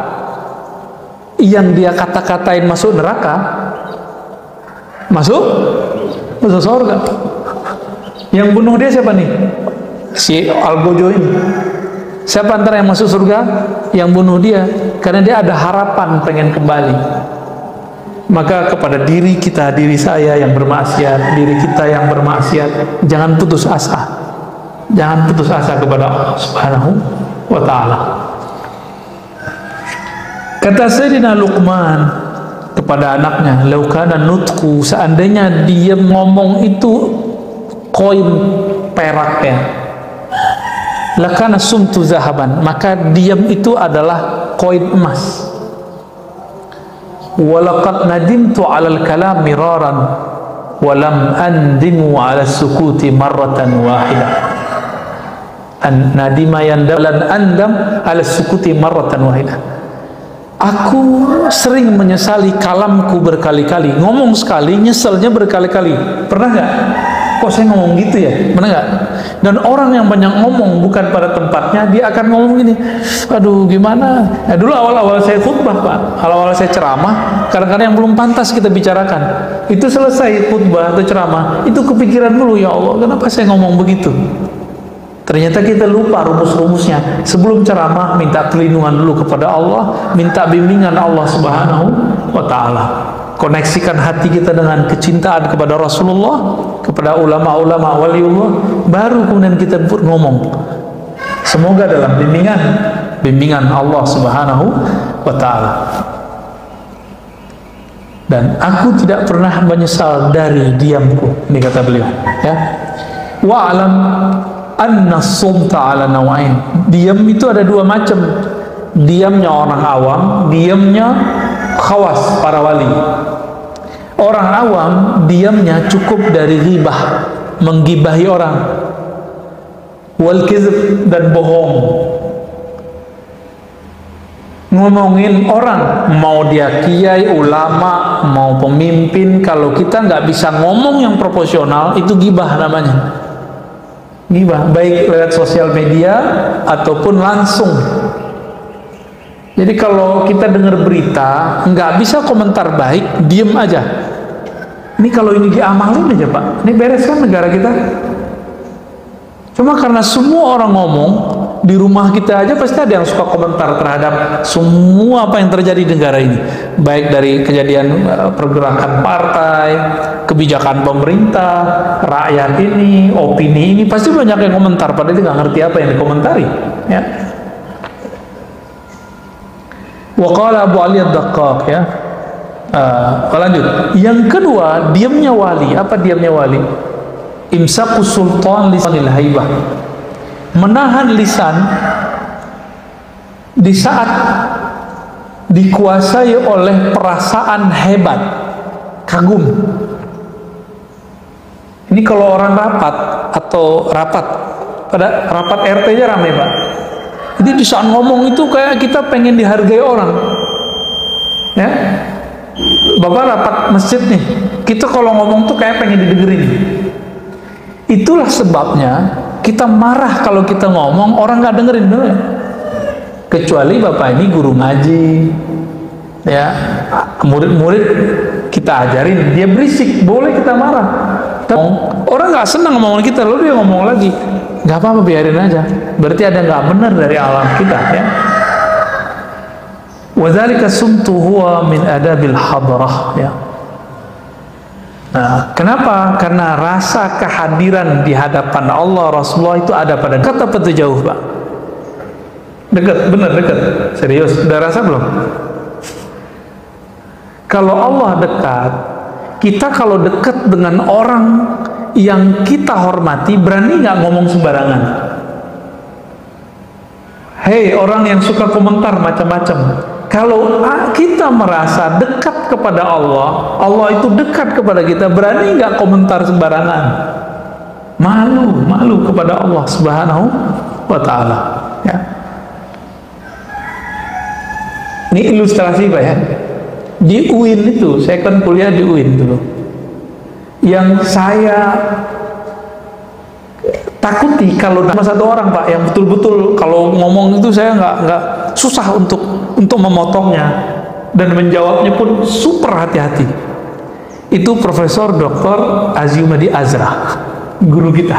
yang dia kata-katain masuk neraka, masuk surga. Yang bunuh dia siapa nih? Si Algojo ini. Siapa antara yang masuk surga? Yang bunuh dia, karena dia ada harapan pengen kembali. Maka kepada diri kita, diri saya yang bermaksiat, diri kita yang bermaksiat, jangan putus asa. Jangan putus asa kepada Allah Subhanahu wa ta'ala. Kata Sayyidina Luqman kepada anaknya, laukana nutku, seandainya dia ngomong itu koin perak ya, lakana sumtu zahaban, maka diam itu adalah koin emas. Walaqad nadimtu 'alal kalam miraran walam andimu 'ala sukuti marratan wahidah. Nadima yandalan andam 'ala sukuti marratan wahidah. Aku sering menyesali kalamku berkali-kali, ngomong sekali nyeselnya berkali-kali. Pernah nggak? Kok saya ngomong gitu ya? Pernah nggak? Dan orang yang banyak ngomong bukan pada tempatnya, dia akan ngomong gini, aduh gimana? Nah, dulu awal-awal saya khutbah, Pak, awal-awal saya ceramah, kadang-kadang yang belum pantas kita bicarakan, itu selesai khutbah atau ceramah, itu kepikiran dulu, ya Allah, kenapa saya ngomong begitu? Ternyata kita lupa rumus-rumusnya. Sebelum ceramah, minta perlindungan dulu kepada Allah, minta bimbingan Allah Subhanahu wa ta'ala. Koneksikan hati kita dengan kecintaan kepada Rasulullah, kepada ulama-ulama waliullah, baru kemudian kita ngomong. Semoga dalam bimbingan Allah Subhanahu wa ta'ala. Dan aku tidak pernah menyesal dari diamku, ini kata beliau, ya. Wa'alam anna sumta ala nawain. Diam itu ada dua macam. Diamnya orang awam, diamnya khawas, para wali. Orang awam diamnya cukup dari ghibah, menggibahi orang, wal kizb, dan bohong, ngomongin orang, mau dia kiai, ulama, mau pemimpin. Kalau kita nggak bisa ngomong yang proporsional, itu ghibah namanya. Ghibah, baik lewat sosial media ataupun langsung. Jadi kalau kita dengar berita, nggak bisa komentar baik, diem aja. Ini kalau ini diamalin aja, Pak, ini beres kan negara kita. Cuma karena semua orang ngomong, di rumah kita aja pasti ada yang suka komentar terhadap semua apa yang terjadi di negara ini, baik dari kejadian pergerakan partai, kebijakan pemerintah, rakyat ini, opini ini, pasti banyak yang komentar, padahal dia nggak ngerti apa yang dikomentari, ya. Waqala Abu Ali Ad-Daqqaq, ya. Lanjut. Yang kedua, diamnya wali. Apa diamnya wali? Imsaku sultan lisanil haibah. Menahan lisan di saat dikuasai oleh perasaan hebat, kagum. Ini kalau orang rapat atau pada rapat RT-nya ramai, Pak. Jadi di saat ngomong itu kayak kita pengen dihargai orang, ya. Bapak rapat masjid nih, kita kalau ngomong tuh kayak pengen didengerin. Itulah sebabnya kita marah kalau kita ngomong orang nggak dengerin, bener. Kecuali Bapak ini guru ngaji, ya, murid-murid kita ajarin, dia berisik, boleh kita marah. Orang nggak senang ngomongin kita, lalu dia ngomong lagi, nggak apa-apa, biarin aja. Berarti ada nggak benar dari alam kita, ya. Wadzalika sumtu huwa min adabil hadrah, ya. Nah, kenapa? Karena rasa kehadiran di hadapan Allah, Rasulullah itu ada pada dekat apa itu jauh, Pak? Dekat, benar dekat. Serius, udah rasa belum? Kalau Allah dekat, kita kalau dekat dengan orang yang kita hormati, berani nggak ngomong sembarangan? Hei, orang yang suka komentar macam-macam. Kalau kita merasa dekat kepada Allah, Allah itu dekat kepada kita, berani nggak komentar sembarangan? Malu kepada Allah Subhanahu wa ta'ala, ya. Ini ilustrasi Pak ya. Di UIN itu, saya kan kuliah di UIN dulu. Yang saya takuti kalau sama satu orang Pak, yang betul-betul kalau ngomong itu saya nggak susah untuk memotongnya dan menjawabnya pun super hati-hati. Itu Profesor Dr. Aziumadi Azra, guru kita.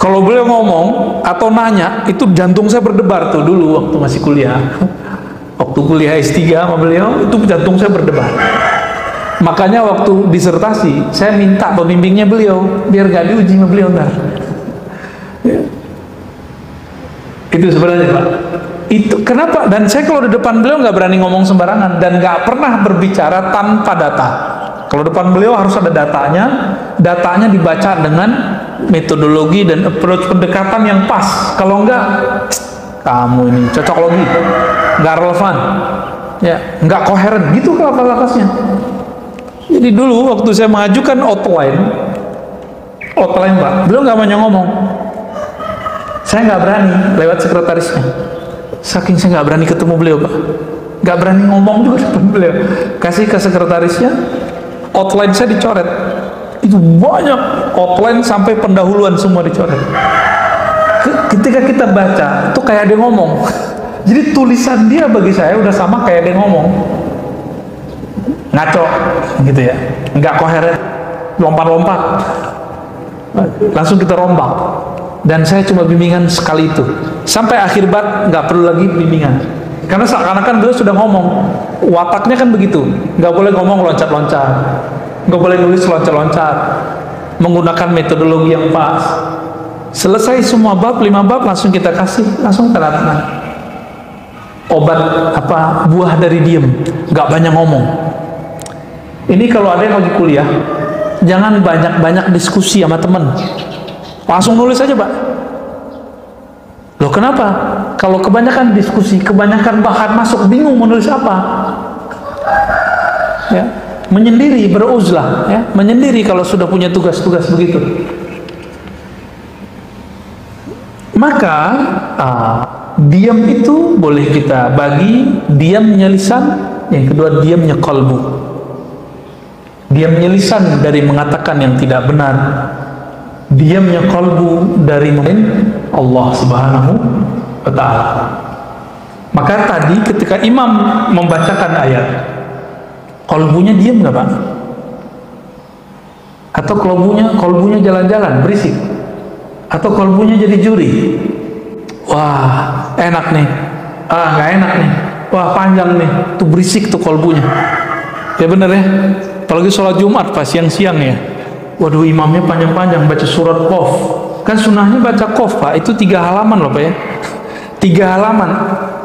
Kalau beliau ngomong atau nanya, itu jantung saya berdebar tuh dulu waktu masih kuliah. Waktu kuliah S3 sama beliau, itu jantung saya berdebar. Makanya waktu disertasi, saya minta pembimbingnya beliau, biar gak diuji sama beliau ntar. Ya. Itu sebenarnya Pak. Itu kenapa? Dan saya kalau di depan beliau nggak berani ngomong sembarangan dan nggak pernah berbicara tanpa data. Kalau depan beliau harus ada datanya dibaca dengan metodologi dan approach pendekatan yang pas. Kalau enggak, kamu ini cocok logi, nggak relevan, ya, nggak koheren, gitu kata-katanya. Jadi dulu waktu saya mengajukan outline Pak, beliau nggak banyak ngomong. Saya nggak berani lewat sekretarisnya. Saking saya nggak berani ketemu beliau Pak, nggak berani ngomong juga depan beliau. Kasih ke sekretarisnya, outline saya dicoret. Itu banyak outline sampai pendahuluan semua dicoret. Ketika kita baca, itu kayak dia ngomong. Jadi tulisan dia bagi saya udah sama kayak dia ngomong. Ngaco, gitu ya, nggak koheren, lompat-lompat. Langsung kita rombak. Dan saya cuma bimbingan sekali itu. Sampai akhir bab nggak perlu lagi bimbingan. Karena seakan-akan beliau sudah ngomong. Wataknya kan begitu. Nggak boleh ngomong loncat-loncat. Nggak boleh nulis loncat-loncat. Menggunakan metodologi yang pas. Selesai semua bab, 5 bab langsung kita kasih, langsung tanda tangan. Obat apa? Buah dari diem. Nggak banyak ngomong. Ini kalau ada yang lagi kuliah, jangan banyak-banyak diskusi sama temen. Langsung nulis aja Pak. Loh kenapa? Kalau kebanyakan diskusi, kebanyakan bahan masuk, bingung menulis apa. Ya, menyendiri, beruzlah, ya, menyendiri kalau sudah punya tugas-tugas begitu. Maka diam itu boleh kita bagi diamnya lisan, yang kedua diamnya qalbu. Diamnya lisan dari mengatakan yang tidak benar, diamnya qalbu dari Allah Subhanahu wa ta'ala. Maka tadi ketika imam membacakan ayat, qalbunya diam nggak Pak? Atau qalbunya jalan-jalan berisik? Atau qalbunya jadi juri? Wah enak nih, nggak enak nih, wah panjang nih, tuh berisik tuh qalbunya. Ya bener ya, apalagi sholat Jumat pas siang-siang ya. Waduh imamnya panjang-panjang baca surat Qaf. Kan sunahnya baca Qaf Pak, itu 3 halaman loh Pak ya. 3 halaman.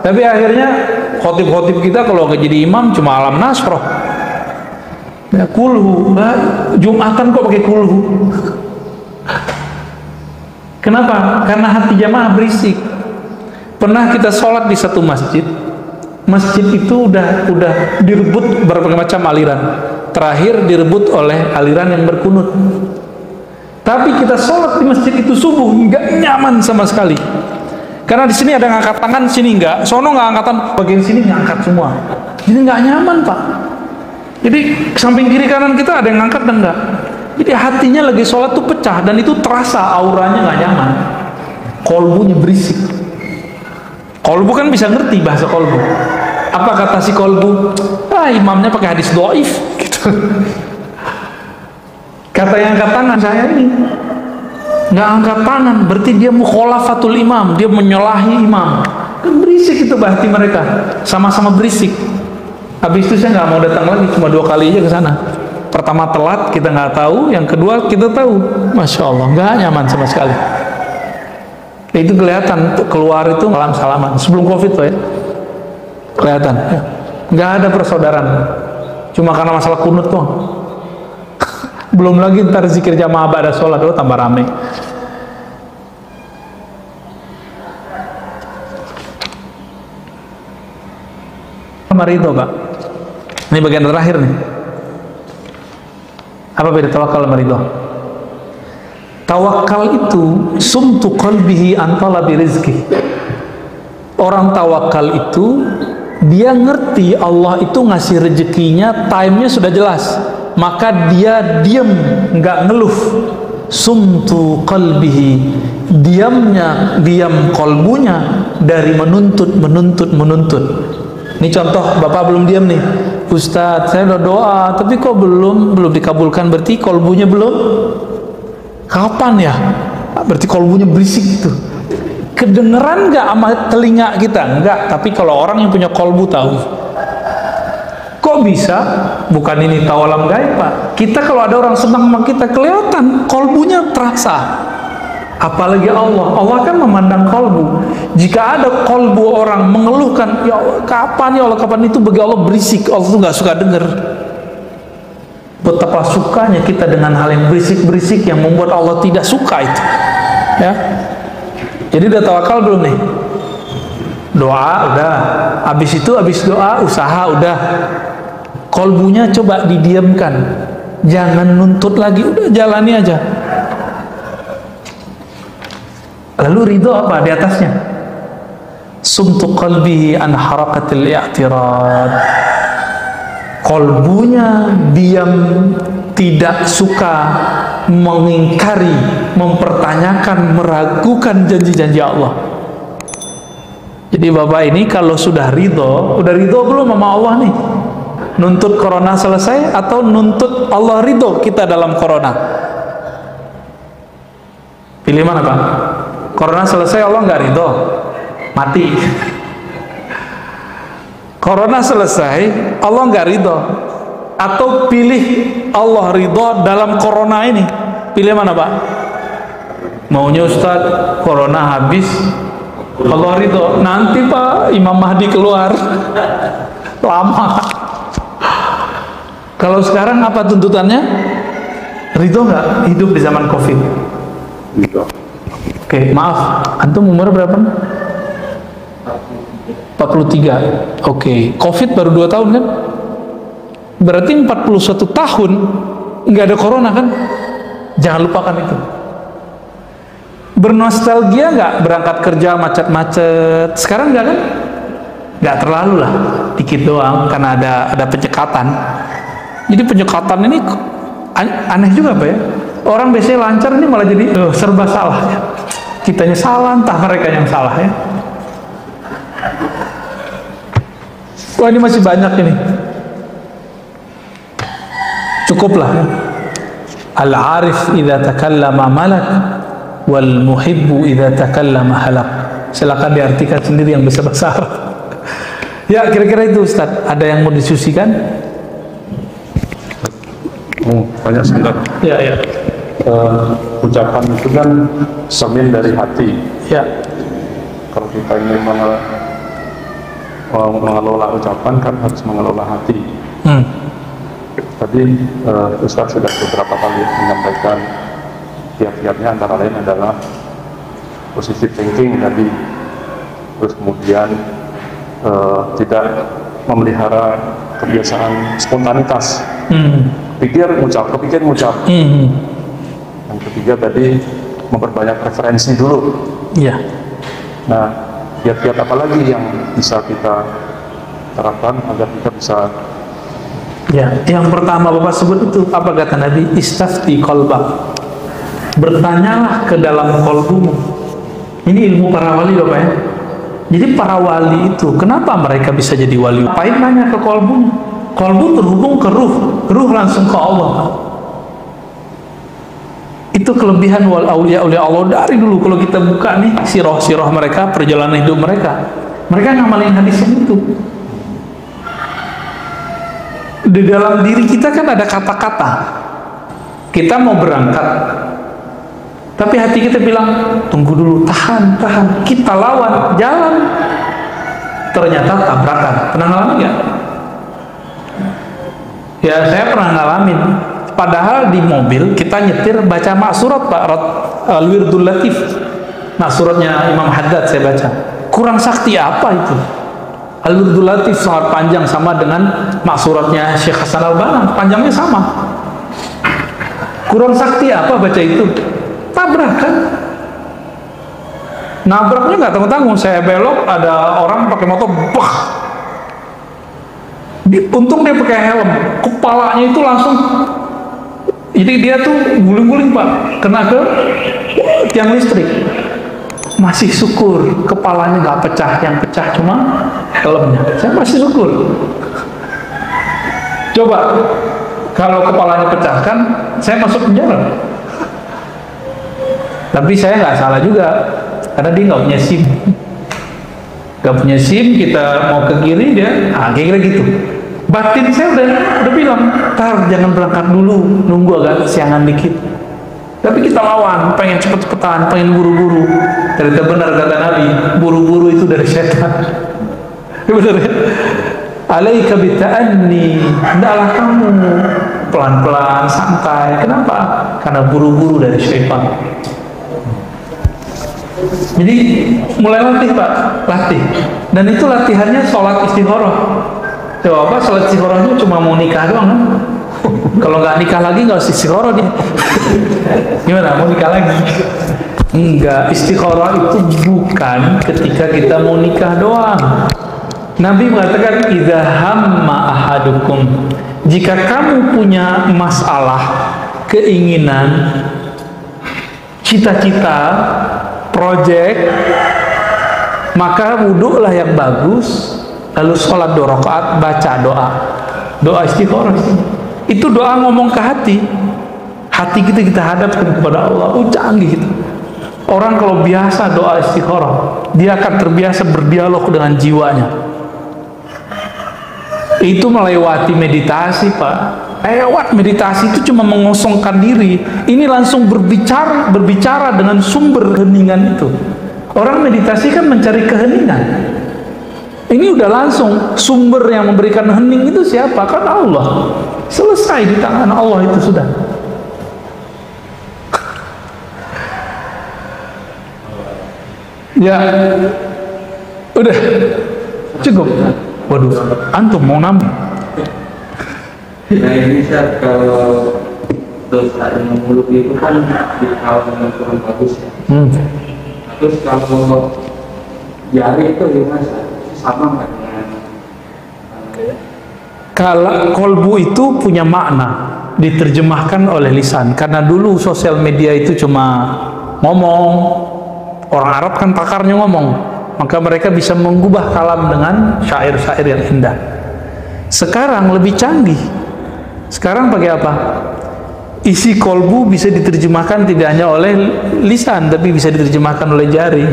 Tapi akhirnya khotib-khotib kita kalau nggak jadi imam cuma alam nasroh. Ya, kulhu. Jumatan kok pakai kulhu. Kenapa? Karena hati jamaah berisik. Pernah kita sholat di satu masjid. Masjid itu udah direbut berbagai macam aliran. Terakhir direbut oleh aliran yang berkunut. Tapi kita sholat di masjid itu subuh nggak nyaman sama sekali. Karena di sini ada yang angkat tangan, sini nggak. Sono nggak angkatan, bagian sini ngangkat semua. Jadi nggak nyaman Pak. Jadi samping kiri kanan kita ada yang ngangkat dan enggak. Jadi hatinya lagi sholat tuh pecah dan itu terasa auranya nggak nyaman. Kolbunya berisik. Kolbu kan bisa ngerti bahasa kolbu. Apa kata si kolbu? Imamnya pakai hadis doif gitu. Kata yang angkat tangan, saya ini nggak angkat tangan, berarti dia mukhalafatul imam, dia menyalahi imam. Kan berisik itu hati mereka, sama-sama berisik. Habis itu saya nggak mau datang lagi, cuma 2 kali aja ke sana. Pertama telat, kita nggak tahu. Yang kedua kita tahu, masya Allah, nggak nyaman sama sekali. Itu kelihatan keluar itu salam-salaman sebelum COVID tuh ya, kelihatan ya. Nggak ada persaudaraan, cuma karena masalah kunut tuh. Belum lagi ntar zikir jamaah ba'da sholat, tambah rame. Marido Pak, ini bagian terakhir nih. Apa beda tawakal sama ridho? Tawakal itu sumtu qalbihi an talabi rizki. Orang tawakal itu dia ngerti Allah itu ngasih rezekinya, time-nya sudah jelas, maka dia diam, nggak ngeluh. Sumtu qalbihi, diam kolbunya dari menuntut. Ini contoh, Bapak belum diam nih, Ustadz saya udah doa tapi kok belum dikabulkan, berarti kolbunya belum. Kapan ya? Berarti kolbunya berisik gitu. Kedengeran nggak sama telinga kita? Enggak, tapi kalau orang yang punya kolbu tahu. Kok bisa? Bukan ini tahu alam gaib, Pak. Kita kalau ada orang senang sama kita, kelihatan kolbunya terasa. Apalagi Allah kan memandang kolbu. Jika ada kolbu orang mengeluhkan, ya Allah, kapan ya Allah, kapan, itu bagi Allah berisik. Allah tuh nggak suka dengar. Betapa sukanya kita dengan hal yang berisik-berisik yang membuat Allah tidak suka itu. Ya. Jadi udah tawakal belum nih? Doa udah, habis doa usaha udah. Kolbunya coba didiamkan, jangan nuntut lagi, udah jalani aja. Lalu ridho apa di atasnya? Sumtu qalbihi an harakatil i'tirad. Kolbunya diam, tidak suka mengingkari, mempertanyakan, meragukan janji-janji Allah. Jadi Bapak ini kalau sudah ridho belum sama Allah nih? Nuntut corona selesai atau nuntut Allah ridho kita dalam corona? Pilih mana Pak? Corona selesai Allah nggak ridho, mati. Corona selesai Allah nggak ridho, atau pilih Allah ridho dalam corona ini? Pilih mana Pak? Maunya Ustadz corona habis Allah ridho, nanti Pak Imam Mahdi keluar lama. Kalau sekarang apa tuntutannya? Ridho nggak hidup di zaman Covid? Ridho. Oke, maaf, antum umur berapa? 43. Oke, Covid baru 2 tahun kan? Berarti 41 tahun nggak ada corona kan? Jangan lupakan itu. Bernostalgia nggak berangkat kerja macet-macet? Sekarang nggak kan? Nggak terlalu lah, dikit doang karena ada penyekatan. Jadi penyekatan ini aneh juga Pak ya. Orang biasanya lancar, ini malah jadi serba salah ya. Kitanya salah, entah mereka yang salah ya. Wah ini masih banyak ini. Cukuplah ya. Al-arif idza takallama malak wal muhibbu idza takallama halak. Silakan diartikan sendiri yang bisa bahasa Arab. Ya kira-kira itu Ustaz. Ada yang mau diskusikan? Banyak sebentar. Ya. Ucapan itu kan cermin dari hati. Ya. Kalau kita ingin mengelola ucapan kan harus mengelola hati. Tadi Ustaz sudah beberapa kali menyampaikan kiat-kiatnya, antara lain adalah positive thinking tadi. Terus kemudian tidak memelihara kebiasaan spontanitas. Kepikir ngucap. Yang ketiga tadi memperbanyak referensi dulu. Iya. Nah, kiat-kiat apa lagi yang bisa kita terapkan agar kita bisa? Ya, yang pertama Bapak sebut itu apa kata Nabi? Istafti qalbak. Bertanyalah ke dalam kolbumu. Ini ilmu para wali Bapak ya. Jadi para wali itu kenapa mereka bisa jadi wali? Ngapain nanya ke kolbunya? Kolbu terhubung ke ruh langsung ke Allah. Itu kelebihan wal aulia Allah dari dulu. Kalau kita buka nih sirah mereka, perjalanan hidup mereka ngamalin hadis yang itu. Di dalam diri kita kan ada kata-kata. Kita mau berangkat, tapi hati kita bilang tunggu dulu, tahan. Kita lawan, jalan. Ternyata tabrakan. Pernah ngalamin nggak? Ya saya pernah ngalamin. Padahal di mobil kita nyetir baca maksurat Pak, Al-Wirdul Latif, maksuratnya Imam Haddad saya baca. Kurang sakti apa itu? Al-Wirdul Latif sangat panjang, sama dengan maksuratnya Syekh Hasan Al-Banna, panjangnya sama. Kurang sakti apa baca itu? Tabrakan. Nabraknya nggak tanggung-tanggung, saya belok, ada orang pakai motor, bah! Untung dia pakai helm, kepalanya itu langsung, jadi dia tuh guling-guling Pak, kena ke tiang listrik. Masih syukur kepalanya nggak pecah, yang pecah cuma helmnya. Saya masih syukur. Coba kalau kepalanya pecah kan saya masuk penjara. Tapi saya nggak salah juga karena dia nggak punya SIM. Nggak punya SIM, kita mau ke kiri dia, kira-kira gitu. Batin saya udah bilang, tar jangan berangkat dulu, nunggu agak siangan dikit. Tapi kita lawan, pengen cepet-cepetan, pengen buru-buru. Ternyata benar kata Nabi, buru-buru itu dari setan. Benar ya? Alaika bita'anni, hendaklah kamu pelan-pelan, santai. Kenapa? Karena buru-buru dari syaitan. Jadi mulai latih Pak, latih. Dan itu latihannya sholat istikharah. Coba sholat istikharahnya cuma mau nikah doang kan? Kalau nggak nikah lagi nggak istikharah dia. Gimana? Mau nikah lagi? Enggak, istikharah itu bukan ketika kita mau nikah doang. Nabi mengatakan idza hamma ahadukum, jika kamu punya masalah, keinginan, cita-cita, project, maka wudhulah yang bagus, lalu sholat 2 rakaat, baca doa istikharah. Itu doa ngomong ke hati kita hadapkan kepada Allah. Canggih itu. Orang kalau biasa doa istikharah, dia akan terbiasa berdialog dengan jiwanya. Itu melewati meditasi Pak. Lewat meditasi itu cuma mengosongkan diri. Ini langsung berbicara dengan sumber keheningan itu. Orang meditasi kan mencari keheningan. Ini udah langsung sumber yang memberikan hening itu siapa? Kan Allah. Selesai di tangan Allah itu sudah. Ya, udah cukup. Waduh, antum mau nambah? Nah ini Ustaz, kalau dosa yang mulut itu kan dikawal dengan kurang bagus ya. Terus kalau jari itu gimana? Sama nggak dengan kalau kolbu itu punya makna diterjemahkan oleh lisan, karena dulu sosial media itu cuma ngomong, orang Arab kan pakarnya ngomong, maka mereka bisa mengubah kalam dengan syair-syair yang indah. Sekarang lebih canggih, sekarang pakai apa? Isi kolbu bisa diterjemahkan tidak hanya oleh lisan, tapi bisa diterjemahkan oleh jari.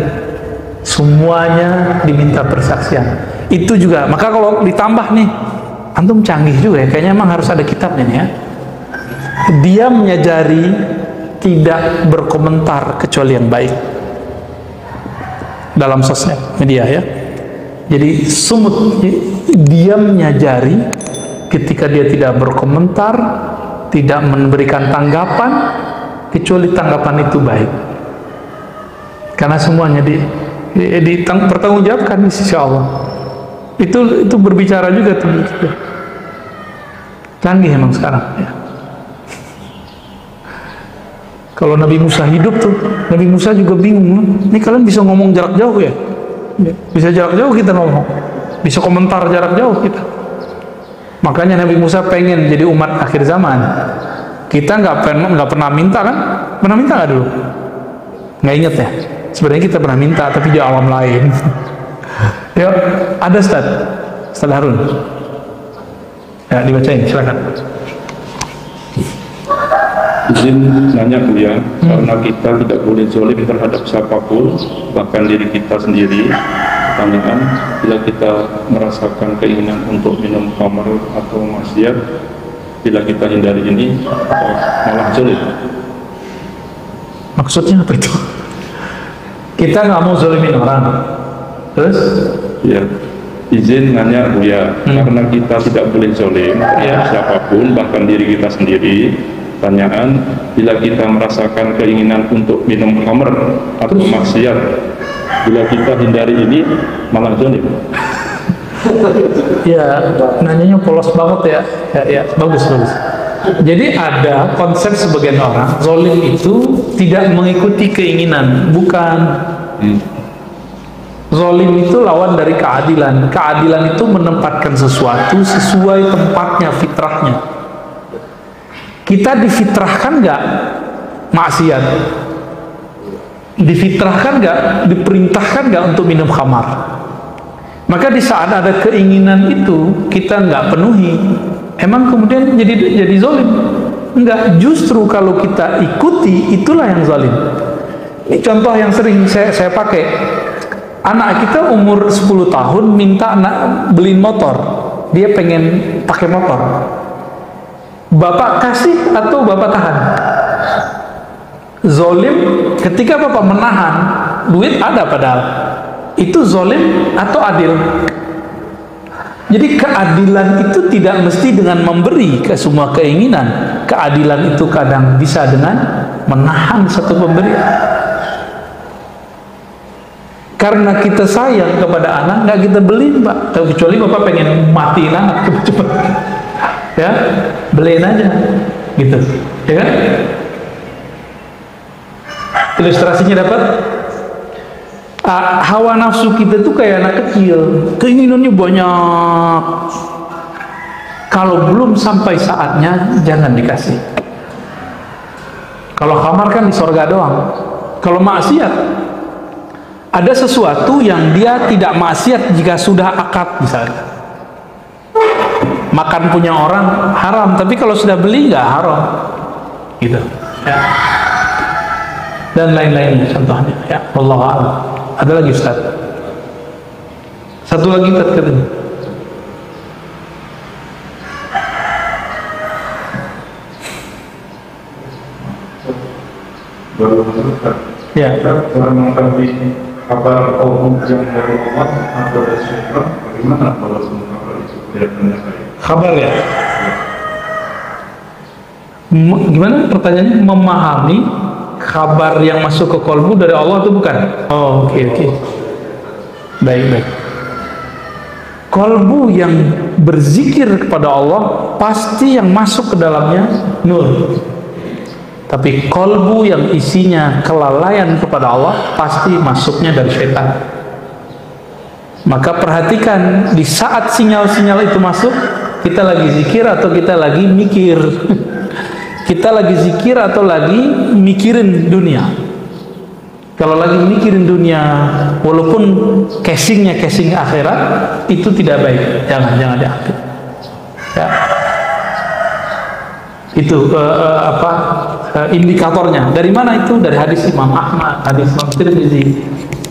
Semuanya diminta persaksian. Itu juga, maka kalau ditambah nih, antum canggih juga ya, kayaknya emang harus ada kitabnya nih ya. Diamnya jari tidak berkomentar kecuali yang baik dalam sosial media ya. Jadi sumut, diamnya jari ketika dia tidak berkomentar, tidak memberikan tanggapan kecuali tanggapan itu baik, karena semuanya dipertanggungjawabkan di sisi Allah. Itu berbicara juga tuh. Canggih emang sekarang ya. Kalau Nabi Musa hidup tuh, Nabi Musa juga bingung. Ini kalian bisa ngomong jarak jauh ya? Bisa jarak jauh kita ngomong, bisa komentar jarak jauh kita. Makanya Nabi Musa pengen jadi umat akhir zaman. Kita nggak pernah minta kan? Pernah minta nggak dulu? Nggak inget ya? Sebenarnya kita pernah minta, tapi di alam lain. Ya, ada Ustaz Harun. Ya, dibacain, silakan. Izin nanya Buya, karena kita tidak boleh zalim terhadap siapapun, bahkan diri kita sendiri. Pertanyaan, bila kita merasakan keinginan untuk minum khamr atau maksiat, bila kita hindari ini, malah zalim. Maksudnya apa itu? Kita nggak mau zalimin orang, terus? Ya, izin nanya Buya, karena kita tidak boleh zalim terhadap siapapun, bahkan diri kita sendiri. Pertanyaan, bila kita merasakan keinginan untuk minum khamr atau maksiat, bila kita hindari ini, malah zalim. Ya, nanyanya polos banget ya. Ya, bagus. Jadi ada konsep sebagian orang, zalim itu tidak mengikuti keinginan, bukan. Zolim itu lawan dari keadilan. Keadilan itu menempatkan sesuatu sesuai tempatnya, fitrahnya. Kita difitrahkan nggak maksiat? Difitrahkan nggak? Diperintahkan nggak untuk minum khamar? Maka di saat ada keinginan itu kita nggak penuhi, emang kemudian jadi zolim? Enggak, justru kalau kita ikuti itulah yang zalim. Ini contoh yang sering saya pakai. Anak kita umur 10 tahun minta beliin motor. Dia pengen pakai motor. Bapak kasih atau bapak tahan? Zolim ketika bapak menahan, duit ada padahal. Itu zolim atau adil? Jadi keadilan itu tidak mesti dengan memberi ke semua keinginan. Keadilan itu kadang bisa dengan menahan satu pemberian. Karena kita sayang kepada anak, nggak kita beliin, Pak. Kecuali bapak pengen matiin anak cepat-cepat, ya beliin aja, gitu, ya kan? Ilustrasinya dapat. Hawa nafsu kita tuh kayak anak kecil, keinginannya banyak. Kalau belum sampai saatnya, jangan dikasih. Kalau khamar kan di sorga doang. Kalau maksiat, ada sesuatu yang dia tidak maksiat jika sudah akad, misalnya makan punya orang haram, tapi kalau sudah beli nggak haram, gitu, ya. Dan lain-lainnya contohnya, ya. Wallahu a'lam. Ada lagi Ustaz? Satu lagi Ustaz katanya. Baru Ustaz. Ya. Kita telah mengetahui kabar Allah yang dari Allah atau dari syaitan, bagaimana kalau semua kabar itu tidak menyertai? Kabar ya? Gimana pertanyaannya? Memahami kabar yang masuk ke kolbu dari Allah itu bukan? Oh, oke. Baik. Kolbu yang berzikir kepada Allah pasti yang masuk ke dalamnya nur. Tapi kolbu yang isinya kelalaian kepada Allah pasti masuknya dari syaitan. Maka perhatikan di saat sinyal-sinyal itu masuk, kita lagi zikir atau kita lagi mikir. Kita lagi zikir atau lagi mikirin dunia. Kalau lagi mikirin dunia, walaupun casingnya casing akhirat, itu tidak baik. Jangan diambil. Ya. Itu indikatornya. Dari mana itu? Dari hadis Imam Ahmad, hadis Imam Tirmizi.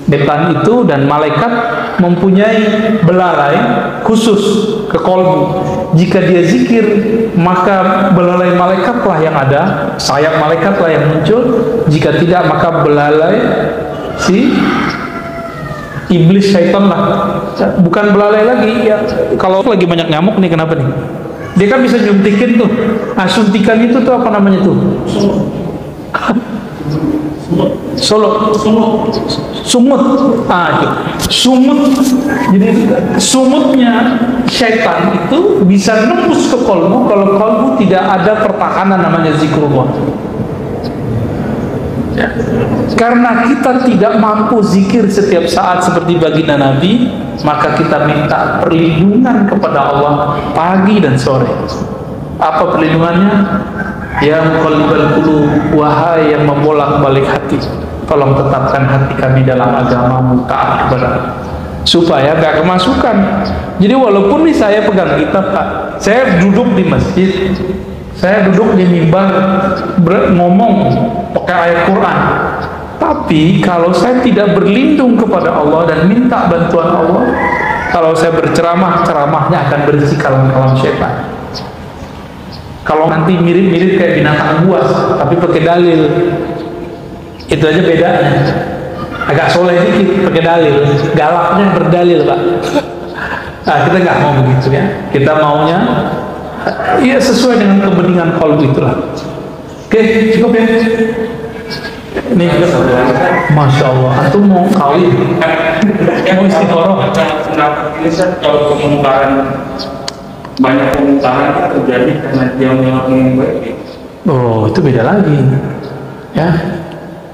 Setan itu dan malaikat mempunyai belalai khusus ke kolbu. Jika dia zikir, maka belalai malaikatlah yang ada, sayap malaikatlah yang muncul. Jika tidak, maka belalai si iblis, syaitan lah. Bukan belalai lagi ya. Kalau lagi banyak nyamuk nih, kenapa nih? Dia kan bisa nyuntikin tuh. Suntikan itu tuh apa namanya tuh? Sumut. Itu. Sumut. Jadi sumutnya syaitan itu bisa nembus ke kolbu kalau kolbu tidak ada pertahanan namanya zikrullah. Ya. Karena kita tidak mampu zikir setiap saat seperti baginda Nabi, maka kita minta perlindungan kepada Allah pagi dan sore. Apa perlindungannya? Ya muqallibal qulub, wahai yang membolak-balik hati, tolong tetapkan hati kami dalam agamamu, taat kepada-Mu, supaya gak kemasukan. Jadi walaupun nih saya pegang kitab, Pak, saya duduk di masjid, saya duduk di mimbar ngomong pakai ayat Quran, tapi kalau saya tidak berlindung kepada Allah dan minta bantuan Allah, kalau saya berceramah, ceramahnya akan berisi kalam-kalam syaitan. Kalau nanti mirip-mirip kayak binatang buas, tapi pakai dalil, itu aja bedanya. Agak soleh dikit pakai dalil, galaknya berdalil, Pak. Nah, kita nggak mau begitu ya. Kita maunya ya sesuai dengan kepentingan qalbu itulah. Oke, cukup ya. Ini Masya Allah, antum mau kawin, mau istikharah. Ini kalau pemungkaran, banyak pemungkaran terjadi karena dia melakukan baik. Oh, itu beda lagi. Ya,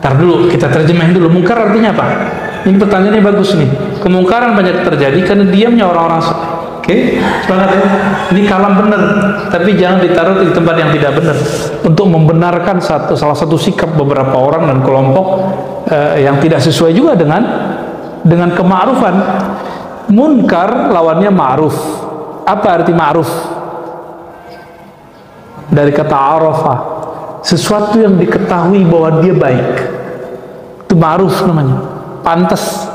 ntar dulu kita terjemahin dulu. Mungkar artinya apa? Ini pertanyaannya bagus nih. Kemungkaran banyak terjadi karena diamnya orang-orang soleh. Oke, semangat ya. Ini kalam benar, tapi jangan ditaruh di tempat yang tidak benar untuk membenarkan salah satu sikap beberapa orang dan kelompok yang tidak sesuai juga dengan kema'rufan. Munkar lawannya ma'ruf. Apa arti ma'ruf? Dari kata arafa, sesuatu yang diketahui bahwa dia baik, itu ma'ruf namanya, pantas.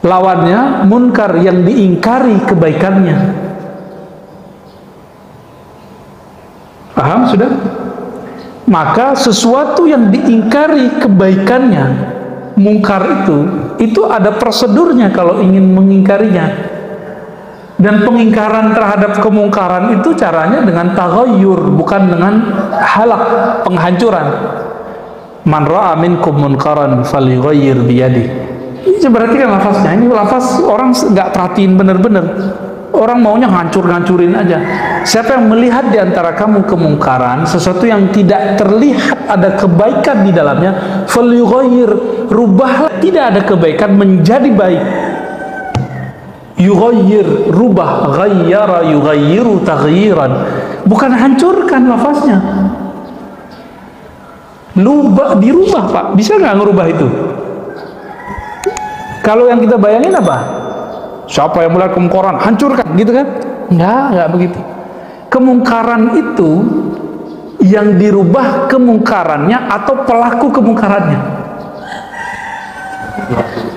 Lawannya munkar, yang diingkari kebaikannya. Paham sudah? Maka sesuatu yang diingkari kebaikannya, munkar itu ada prosedurnya kalau ingin mengingkarinya. Dan pengingkaran terhadap kemungkaran itu caranya dengan taghayyur, bukan dengan halak, penghancuran. Man ra'a minkum munkaran falyughayyir biyadihi. Ini berarti kan lafaznya, ini lafaz orang nggak perhatiin bener-bener, orang maunya ngancur-ngancurin aja. Siapa yang melihat di antara kamu kemungkaran, sesuatu yang tidak terlihat ada kebaikan di dalamnya, falyughayyir, rubahlah tidak ada kebaikan menjadi baik. Yughayyir, rubah, ghayyara yughayyiru taghyiran, bukan hancurkan lafaznya. Dirubah Pak, bisa nggak ngerubah itu? Kalau yang kita bayangin apa? Siapa yang melihat kemungkaran, hancurkan, gitu kan? Enggak begitu. Kemungkaran itu yang dirubah kemungkarannya atau pelaku kemungkarannya.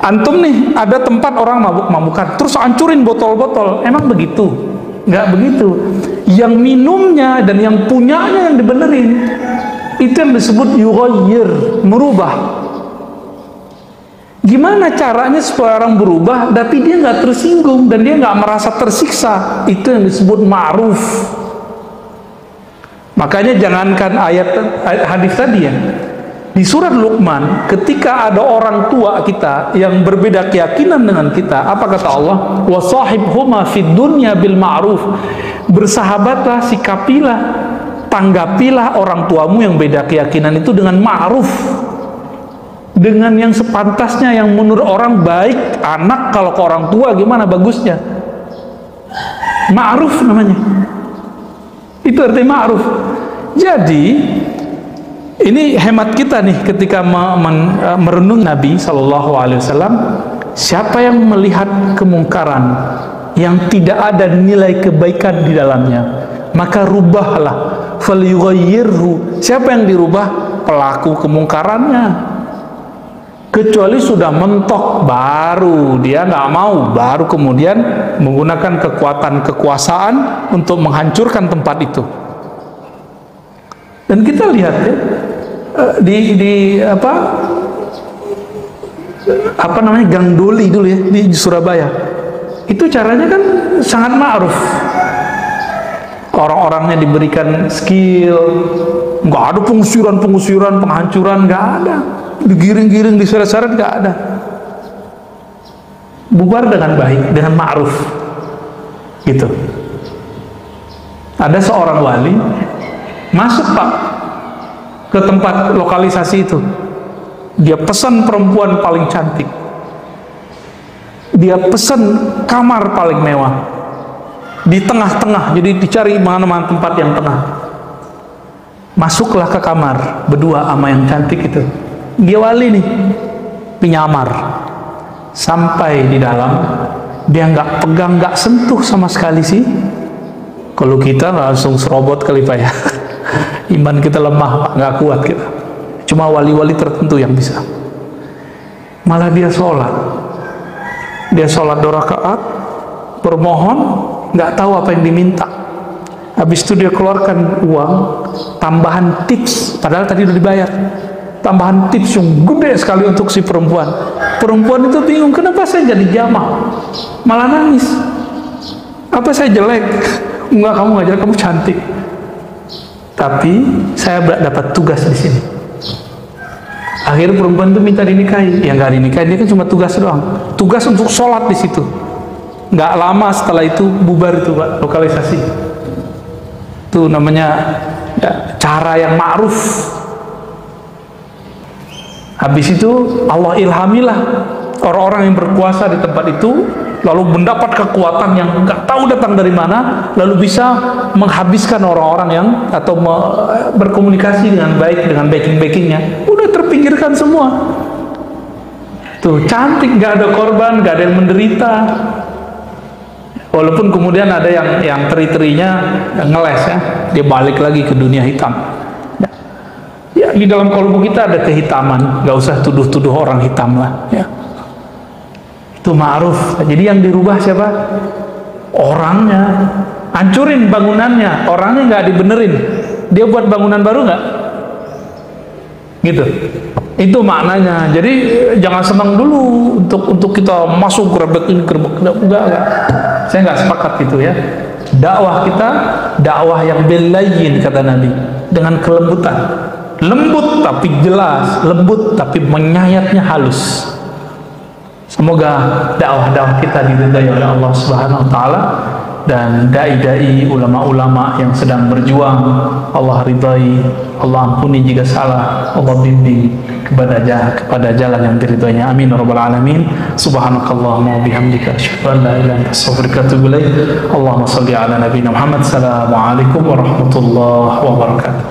Antum nih, ada tempat orang mabuk-mabukan, terus hancurin botol-botol, emang begitu? Enggak begitu. Yang minumnya dan yang punyanya yang dibenerin, itu yang disebut yughayyir, merubah. Gimana caranya supaya orang berubah tapi dia nggak tersinggung dan dia nggak merasa tersiksa? Itu yang disebut ma'ruf. Makanya jangankan ayat hadis tadi ya, di surat Luqman, ketika ada orang tua kita yang berbeda keyakinan dengan kita, apa kata Allah? Wasahibhuma fid dunya bil ma'ruf. Bersahabatlah, sikapilah, tanggapilah orang tuamu yang beda keyakinan itu dengan ma'ruf, dengan yang sepantasnya, yang menurut orang baik. Anak kalau ke orang tua gimana bagusnya? Ma'ruf namanya. Itu arti ma'ruf. Jadi ini hemat kita nih ketika merenung Nabi SAW. Siapa yang melihat kemungkaran yang tidak ada nilai kebaikan di dalamnya, maka rubahlah, falyughayyirhu. Siapa yang dirubah? Pelaku kemungkarannya. Kecuali sudah mentok, baru dia nggak mau, baru kemudian menggunakan kekuatan kekuasaan untuk menghancurkan tempat itu. Dan kita lihat ya, di apa namanya, Gang Doli dulu ya di Surabaya, itu caranya kan sangat ma'ruf. Orang-orangnya diberikan skill, nggak ada pengusiran, penghancuran, nggak ada. Digiring-giring, diseret-seret, nggak ada. Bubar dengan baik, dengan ma'ruf, gitu. Ada seorang wali masuk Pak ke tempat lokalisasi itu. Dia pesan perempuan paling cantik, dia pesan kamar paling mewah di tengah-tengah, jadi dicari mana-mana tempat yang tengah. Masuklah ke kamar berdua sama yang cantik itu. Dia wali nih, penyamar. Sampai di dalam, dia nggak pegang, nggak sentuh sama sekali sih. Kalau kita langsung serobot kali Pak ya. Iman kita lemah Pak, nggak kuat kita. Cuma wali-wali tertentu yang bisa. Malah dia sholat. Dia sholat 2 rakaat, bermohon, nggak tahu apa yang diminta. Habis itu dia keluarkan uang, tambahan tips, padahal tadi udah dibayar. Tambahan tips yang gede sekali untuk si perempuan. Perempuan itu bingung, kenapa saya jadi jamaah? Malah nangis. Apa saya jelek? Enggak, kamu nggak jelek, kamu cantik. Tapi saya dapat tugas di sini. Akhirnya perempuan itu minta dinikahi. Yang nggak dinikahi, dia kan cuma tugas doang. Tugas untuk sholat di situ. Nggak lama setelah itu bubar itu Pak, lokalisasi. Itu namanya ya, cara yang ma'ruf. Habis itu Allah ilhamilah orang-orang yang berkuasa di tempat itu lalu mendapat kekuatan yang nggak tahu datang dari mana, lalu bisa menghabiskan orang-orang yang atau berkomunikasi dengan baik dengan backing-backingnya, udah terpinggirkan semua. Tuh cantik, nggak ada korban, nggak ada yang menderita. Walaupun kemudian ada yang teri-terinya ngeles ya, dia balik lagi ke dunia hitam. Ya, di dalam kalbu kita ada kehitaman, nggak usah tuduh-tuduh orang hitam lah. Ya. Itu ma'ruf. Jadi yang dirubah siapa? Orangnya. Hancurin bangunannya, orangnya nggak dibenerin. Dia buat bangunan baru nggak? Gitu. Itu maknanya. Jadi jangan senang dulu untuk kita masuk gerbek ini gerbek enggak. Saya nggak sepakat gitu ya. Dakwah kita dakwah yang belayyin kata Nabi, dengan kelembutan. Lembut tapi jelas, lembut tapi menyayatnya halus. Semoga dakwah-dakwah kita diridai oleh Allah Subhanahu wa taala, dan dai-dai ulama-ulama yang sedang berjuang Allah ridai, Allah ampuni jika salah, Allah bimbing kepada jalan yang diridainya. Amin ya rabbal alamin. Subhanakallahumma wa bihamdika asyhadu an la ilaha illa anta astaghfiruka wa atubu ilaik. Allahumma shalli ala nabiyyina Muhammad. Assalamualaikum warahmatullahi wabarakatuh.